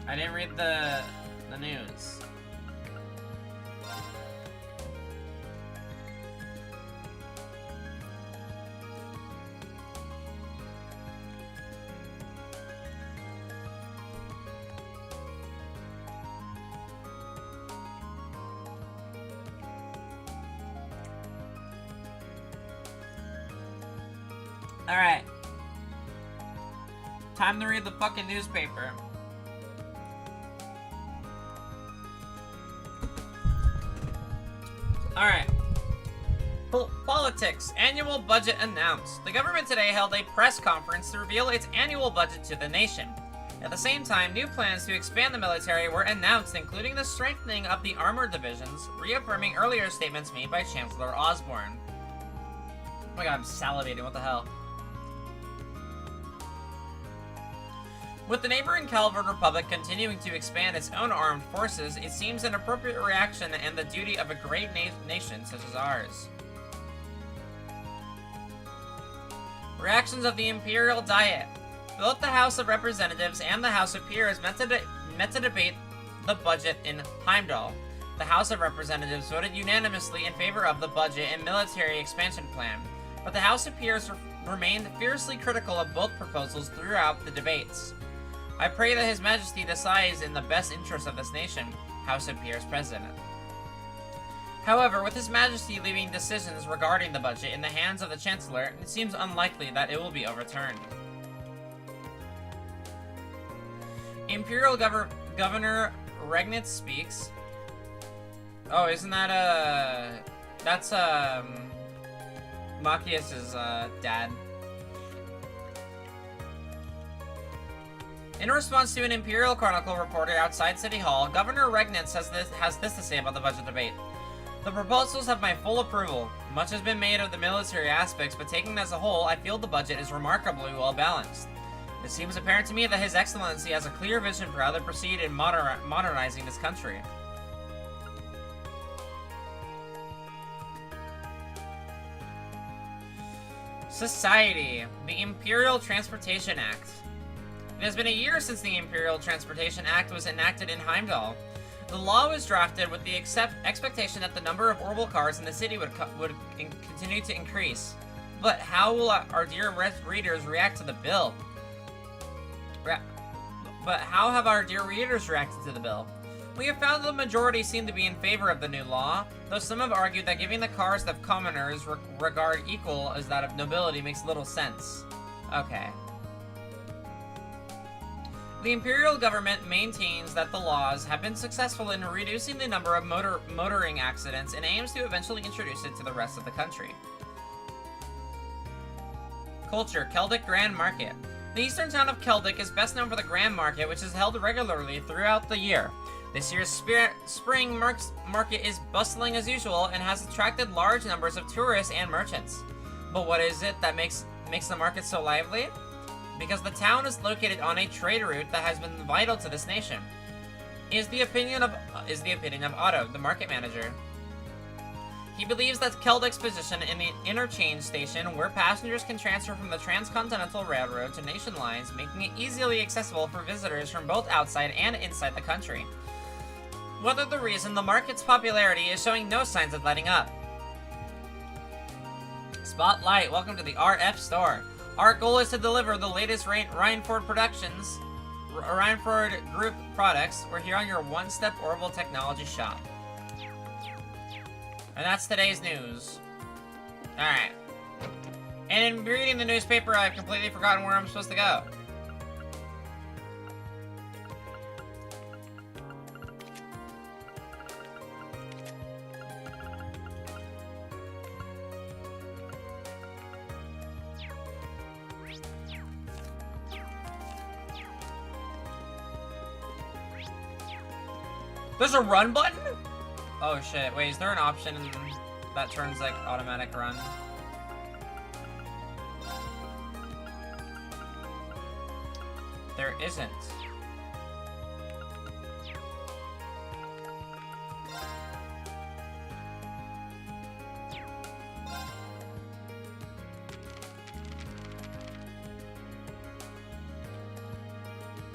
I didn't read the news. Alright. Time to read the fucking newspaper. Alright. Politics. Annual budget announced. The government today held a press conference to reveal its annual budget to the nation. At the same time, new plans to expand the military were announced, including the strengthening of the armored divisions, reaffirming earlier statements made by Chancellor Osborne. Oh my god, I'm salivating. What the hell? With the neighboring Calvard Republic continuing to expand its own armed forces, it seems an appropriate reaction and the duty of a great nation such as ours. Reactions of the Imperial Diet. Both the House of Representatives and the House of Peers met to debate the budget in Heimdall. The House of Representatives voted unanimously in favor of the budget and military expansion plan, but the House of Peers remained fiercely critical of both proposals throughout the debates. I pray that His Majesty decides in the best interest of this nation, House of Peers President. However, with His Majesty leaving decisions regarding the budget in the hands of the Chancellor, it seems unlikely that it will be overturned. Imperial Governor Regnitz speaks. Oh, isn't that, that's, Machias's, dad. In response to an Imperial Chronicle reported outside City Hall, Governor Regnitz has this to say about the budget debate. The proposals have my full approval. Much has been made of the military aspects, but taken as a whole, I feel the budget is remarkably well balanced. It seems apparent to me that His Excellency has a clear vision for how to proceed in modernizing this country. Society. The Imperial Transportation Act. It has been a year since the Imperial Transportation Act was enacted in Heimdall. The law was drafted with the expectation that the number of orbital cars in the city would continue to increase. But how will our dear readers react to the bill? But how have our dear readers reacted to the bill? We have found the majority seem to be in favor of the new law, though some have argued that giving the cars that commoners regard equal as that of nobility makes little sense. Okay. The Imperial government maintains that the laws have been successful in reducing the number of motoring accidents and aims to eventually introduce it to the rest of the country. Culture. Celtic Grand Market. The eastern town of Celtic is best known for the Grand Market, which is held regularly throughout the year. This year's spring market is bustling as usual and has attracted large numbers of tourists and merchants. But what is it that makes the market so lively? Because the town is located on a trade route that has been vital to this nation. Is the opinion of Otto, the market manager. He believes that Celtic's position in the interchange station, where passengers can transfer from the Transcontinental Railroad to nation lines, making it easily accessible for visitors from both outside and inside the country. Whatever the reason, the market's popularity is showing no signs of letting up. Spotlight, welcome to the RF store. Our goal is to deliver the latest Rhineford Productions, Rhineford Group products. We're here on your one-step orbital technology shop. And that's today's news. Alright. And in reading the newspaper, I've completely forgotten where I'm supposed to go. There's a run button? Oh shit, wait, is there an option that turns like automatic run? There isn't.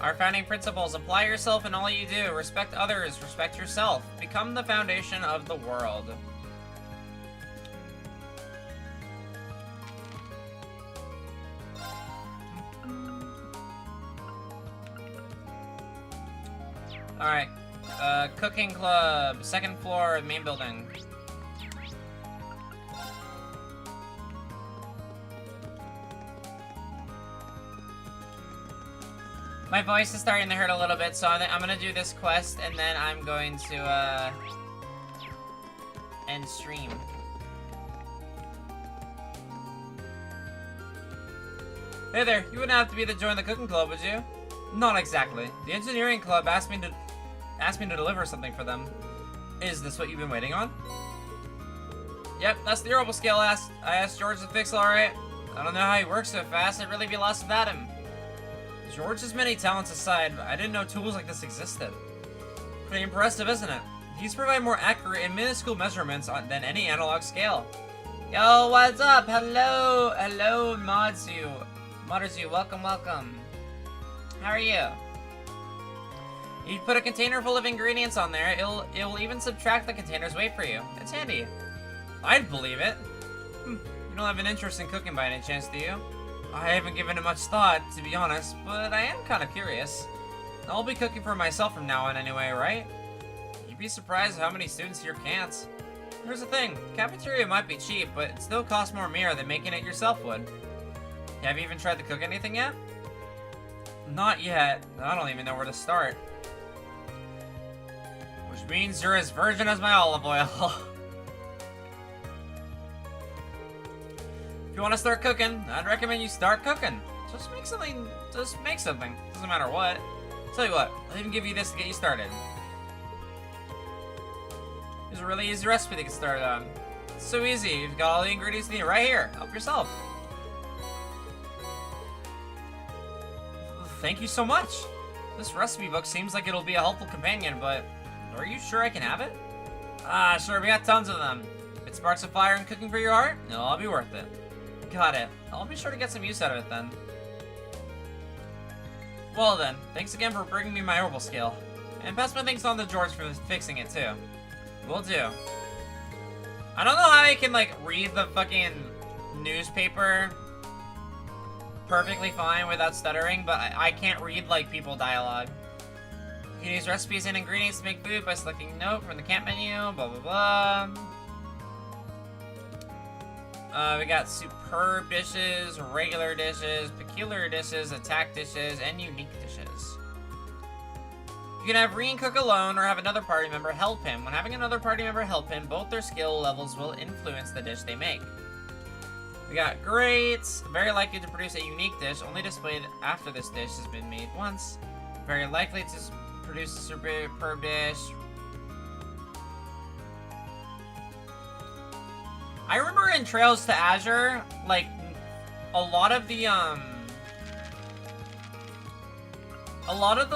Our founding principles: apply yourself in all you do, respect others, respect yourself, become the foundation of the world. Alright, cooking club, second floor, main building. My voice is starting to hurt a little bit, so I'm gonna do this quest, and then I'm going to, end stream. Hey there, you wouldn't have to be to join the cooking club, would you? Not exactly. The engineering club asked me to deliver something for them. Is this what you've been waiting on? Yep, that's the durable scale I asked George to fix, alright. I don't know how he works so fast, I'd really be lost without him. George's many talents aside, I didn't know tools like this existed. Pretty impressive, isn't it? These provide more accurate and minuscule measurements than any analog scale. Yo, what's up? Hello, hello, Modzu, welcome, welcome. How are you? You put a container full of ingredients on there, it will even subtract the container's weight for you. It's handy. I'd believe it. You don't have an interest in cooking by any chance, do you? I haven't given it much thought, to be honest, but I am kind of curious. I'll be cooking for myself from now on anyway, right? You'd be surprised how many students here can't. Here's the thing, cafeteria might be cheap, but it still costs more mirror than making it yourself would. Have you even tried to cook anything yet? Not yet. I don't even know where to start. Which means you're as virgin as my olive oil. If you want to start cooking, I'd recommend you start cooking. Just make something. Doesn't matter what. Tell you what, I'll even give you this to get you started. There's a really easy recipe to get started on. It's so easy, you've got all the ingredients you need right here. Help yourself. Thank you so much. This recipe book seems like it'll be a helpful companion, but are you sure I can have it? Ah, sure, we got tons of them. If it sparks a fire in cooking for your heart, it'll all be worth it. Got it. I'll be sure to get some use out of it then. Well then, thanks again for bringing me my herbal skill. And pass my thanks on to George for fixing it too. Will do. I don't know how I can like read the fucking newspaper perfectly fine without stuttering, but I can't read like people dialogue. You can use recipes and ingredients to make food by selecting note from the camp menu, blah blah blah. We got superb dishes, regular dishes, peculiar dishes, attack dishes, and unique dishes. You can have Reen cook alone or have another party member help him. When having another party member help him, both their skill levels will influence the dish they make. We got greats, very likely to produce a unique dish, only displayed after this dish has been made once. Very likely to produce a superb dish. I remember in Trails to Azure, like, a lot of the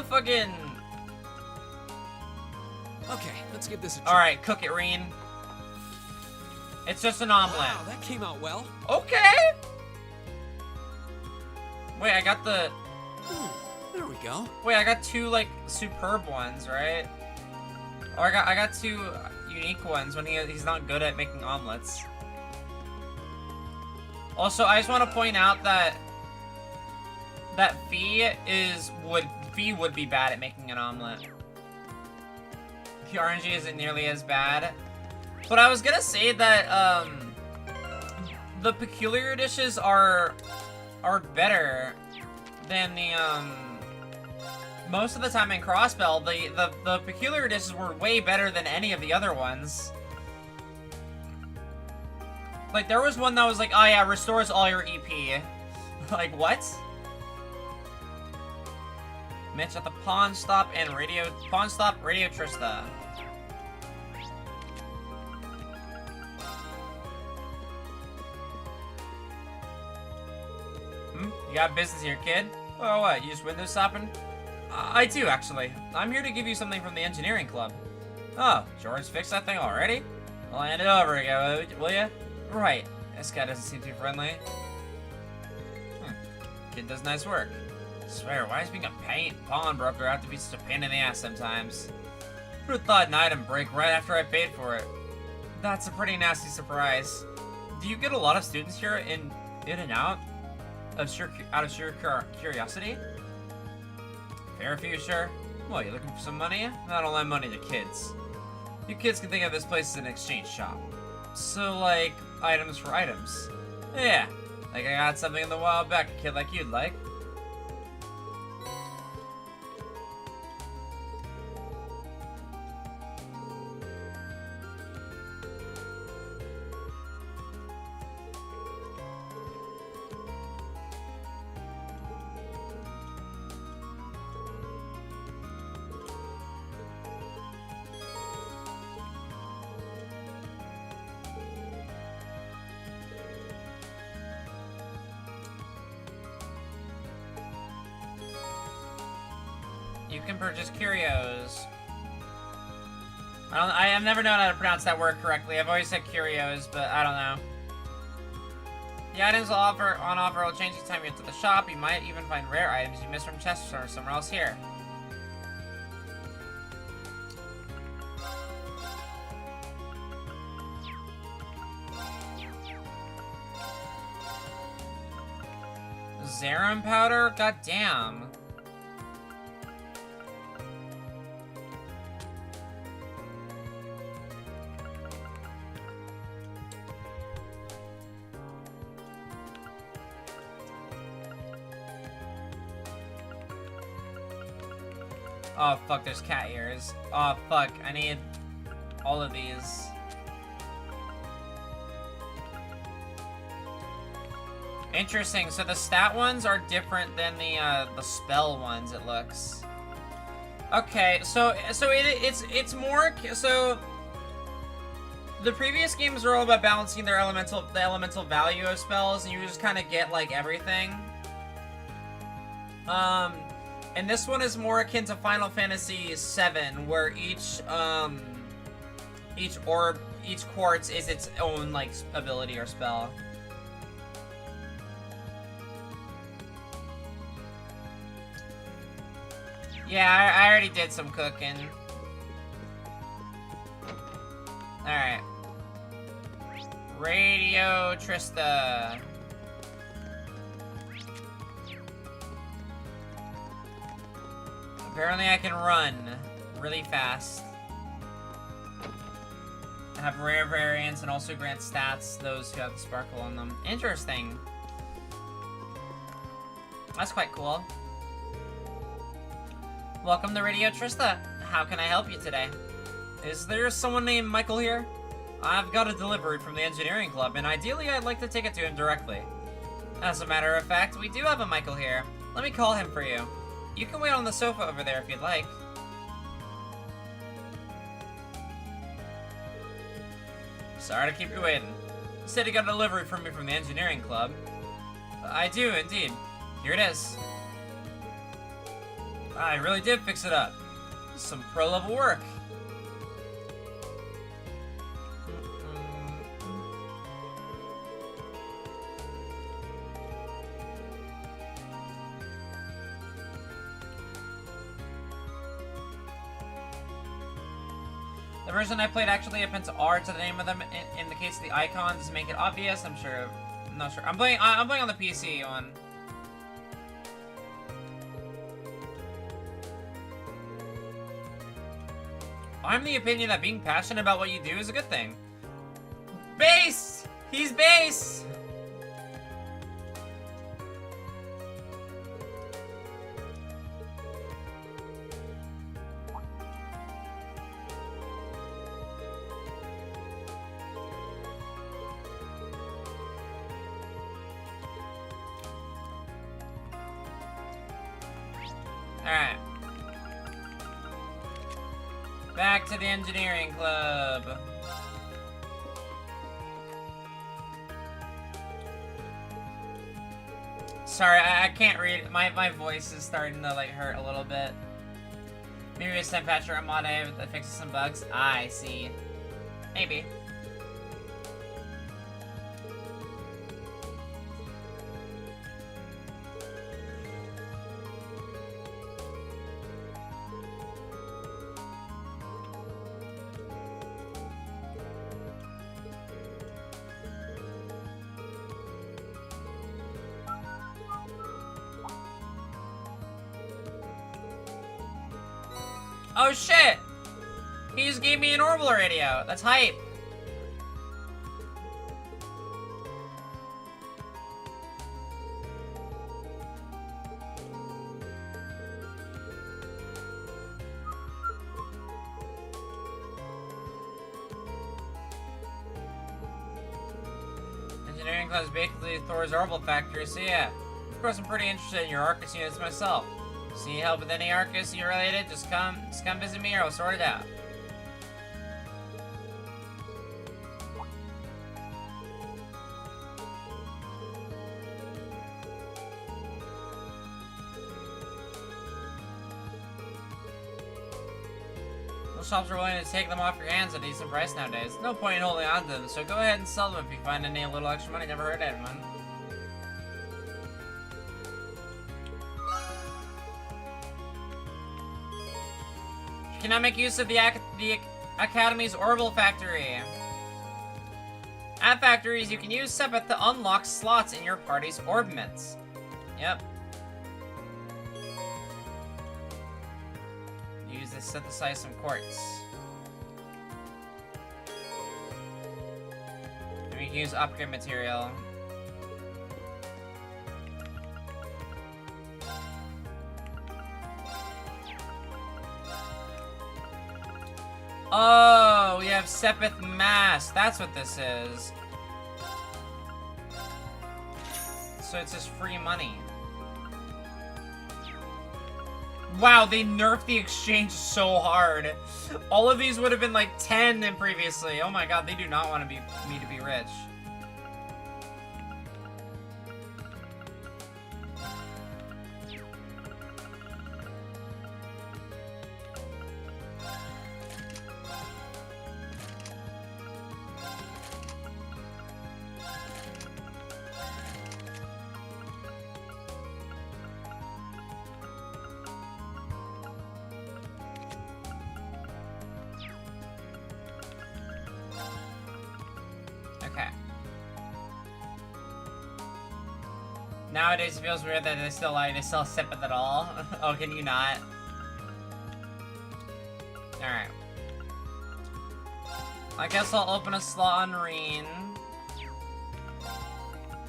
fucking... Okay, let's give this a try. Alright, cook it, Reen. It's just an omelet. Wow, that came out well. Okay! Wait, I got the... There we go. Wait, I got two, like, superb ones, right? Or I got two unique ones when he's not good at making omelets. Also, I just want to point out that VII would be bad at making an omelet. The RNG isn't nearly as bad. But I was gonna say that the peculiar dishes are better than the most of the time in Crossbell. The peculiar dishes were way better than any of the other ones. Like, there was one that was like, oh yeah, restores all your EP. Like, what? Mitch at the Pawn Stop and Radio Trista. You got business here, kid? Oh, what? You just window shopping? I do, actually. I'm here to give you something from the engineering club. Oh, George fixed that thing already? Well, hand it over again, will ya? Right. This guy doesn't seem too friendly. Kid does nice work. I swear, why is being a pawnbroker have to be such a pain in the ass sometimes? Who'd have thought an item break right after I paid for it? That's a pretty nasty surprise. Do you get a lot of students here in and out of sheer curiosity? Fair few, sure. Well, you looking for some money? I don't lend money to kids. You kids can think of this place as an exchange shop. So, like, items for items. Yeah, like I got something in the wild back a kid like you'd like. You can purchase curios. I have never known how to pronounce that word correctly. I've always said curios, but I don't know. The items on offer will change each time you enter the shop. You might even find rare items you missed from chests or somewhere else here. Zerum powder? God damn. Oh fuck, there's cat ears. Oh fuck, I need all of these. Interesting, so the stat ones are different than the spell ones, it looks. Okay, so it's more, so the previous games were all about balancing the elemental value of spells, and you just kind of get like everything. And this one is more akin to Final Fantasy VII, where each quartz is its own like ability or spell. Yeah, I already did some cooking. Alright. Radio Trista. Apparently I can run really fast. I have rare variants and also grant stats those who have the sparkle on them. Interesting. That's quite cool. Welcome to Radio Trista. How can I help you today? Is there someone named Michael here? I've got a delivery from the engineering club, and ideally I'd like to take it to him directly. As a matter of fact, we do have a Michael here. Let me call him for you. You can wait on the sofa over there if you'd like. Sorry to keep you waiting. You said you got a delivery from me from the engineering club. I do, indeed. Here it is. I really did fix it up. Some pro-level work. The version I played actually appends R to the name of them in the case of the icons to make it obvious. I'm not sure. I'm playing on the PC one. I'm the opinion that being passionate about what you do is a good thing. Base! He's base! Alright. Back to the engineering club. Sorry, I can't read. My voice is starting to like hurt a little bit. Maybe a stem patch or a mod that fixes some bugs. I see. Maybe. Oh shit! He just gave me an orbital radio. That's hype. Engineering class basically Thor's orbital factory, so yeah. Of course I'm pretty interested in your Arcus units myself. So you need help with any Arcus you related, just come visit me or I'll sort it out. Most shops are willing to take them off your hands at a decent price nowadays. No point in holding on to them, so go ahead and sell them if you find any little extra money. Never hurt anyone. You cannot make use of the Academy's orbital factory. At factories, you can use Sepith to unlock slots in your party's orbments. Yep. Use this to synthesize some quartz. And we can use upgrade material. Oh, we have Sepith Mass. That's what this is. So it's just free money. Wow, they nerfed the exchange so hard. All of these would have been like 10 than previously. Oh my god, they do not want me to be rich. Nowadays, it feels weird that they still sip it at all. Oh, can you not? Alright. I guess I'll open a slot on Reen.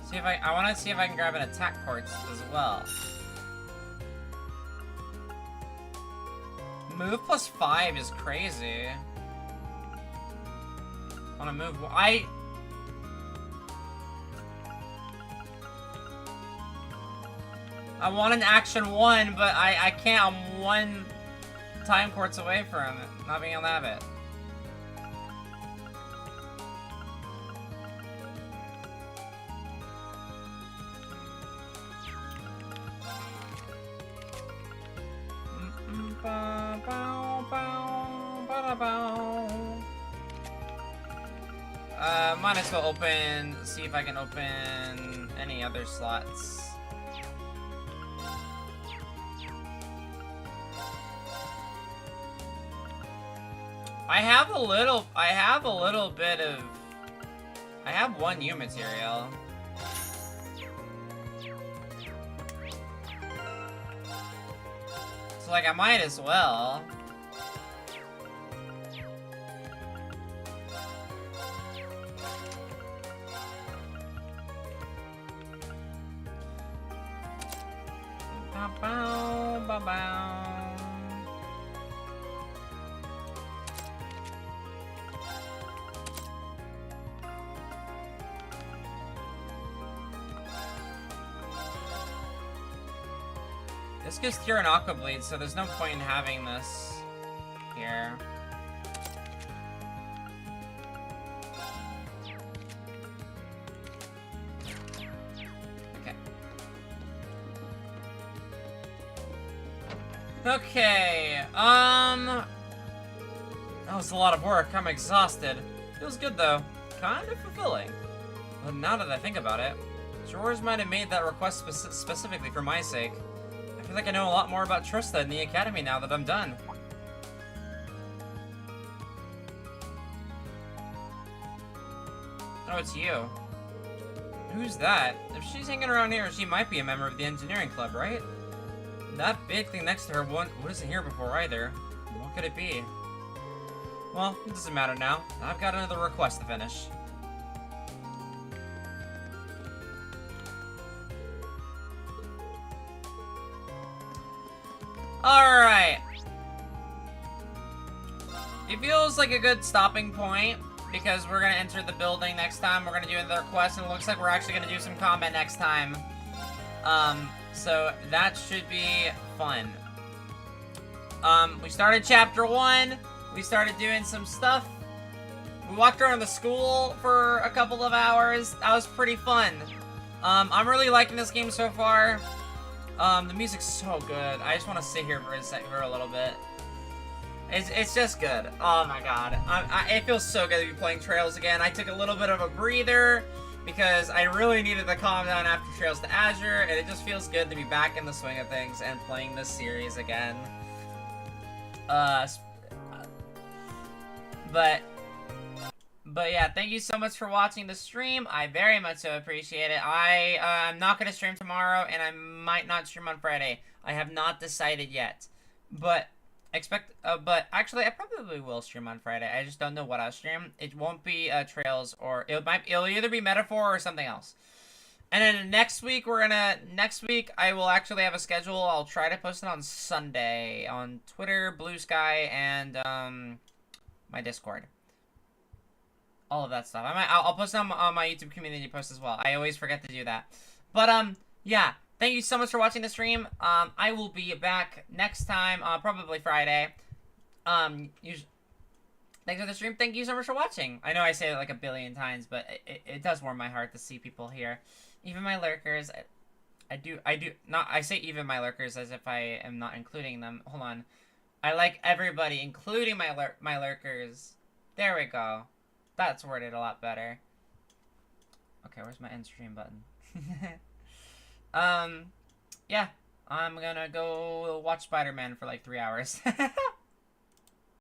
See if I want to see if I can grab an attack quartz as well. Move plus 5 is crazy. I want to move. I want an action 1, but I can't. I'm 1 time quartz away from it, not being able to have it. Might as well see if I can open any other slots. I have I have 1 U material. So like I might as well. Ba-bow, ba-bow. This gives Cure and Aqua Bleed, so there's no point in having this here. Okay. Okay, that was a lot of work. I'm exhausted. Feels good though. Kind of fulfilling. But now that I think about it, George might have made that request specifically for my sake. I feel like I know a lot more about Trista in the academy now that I'm done. Oh, it's you. Who's that? If she's hanging around here, she might be a member of the engineering club, right? That big thing next to her wasn't here before either. What could it be? Well, it doesn't matter now. I've got another request to finish. Alright. It feels like a good stopping point because we're gonna enter the building next time. We're gonna do another quest, and it looks like we're actually gonna do some combat next time. So that should be fun. We started chapter 1. We started doing some stuff. We walked around the school for a couple of hours. That was pretty fun. I'm really liking this game so far. The music's so good. I just want to sit here for a little bit. It's just good. Oh my god. It feels so good to be playing Trails again. I took a little bit of a breather because I really needed to calm down after Trails to Azure, and it just feels good to be back in the swing of things and playing this series again. But yeah, thank you so much for watching the stream. I very much so appreciate it. I'm not going to stream tomorrow, and I might not stream on Friday. I have not decided yet. But actually, I probably will stream on Friday. I just don't know what I'll stream. It won't be Trails, or it'll either be Metaphor or something else. And then next week I will actually have a schedule. I'll try to post it on Sunday on Twitter, Blue Sky, and my Discord. All of that stuff. I'll post it on my YouTube community post as well. I always forget to do that. But yeah, thank you so much for watching the stream. I will be back next time, probably Friday. Thanks for the stream. Thank you so much for watching. I know I say it like a billion times, but it does warm my heart to see people here. Even my lurkers. I say even my lurkers as if I am not including them. Hold on. I like everybody, including my lurkers. There we go. That's worded a lot better. Okay, where's my end stream button? Yeah, I'm gonna go watch Spider-Man for like 3 hours.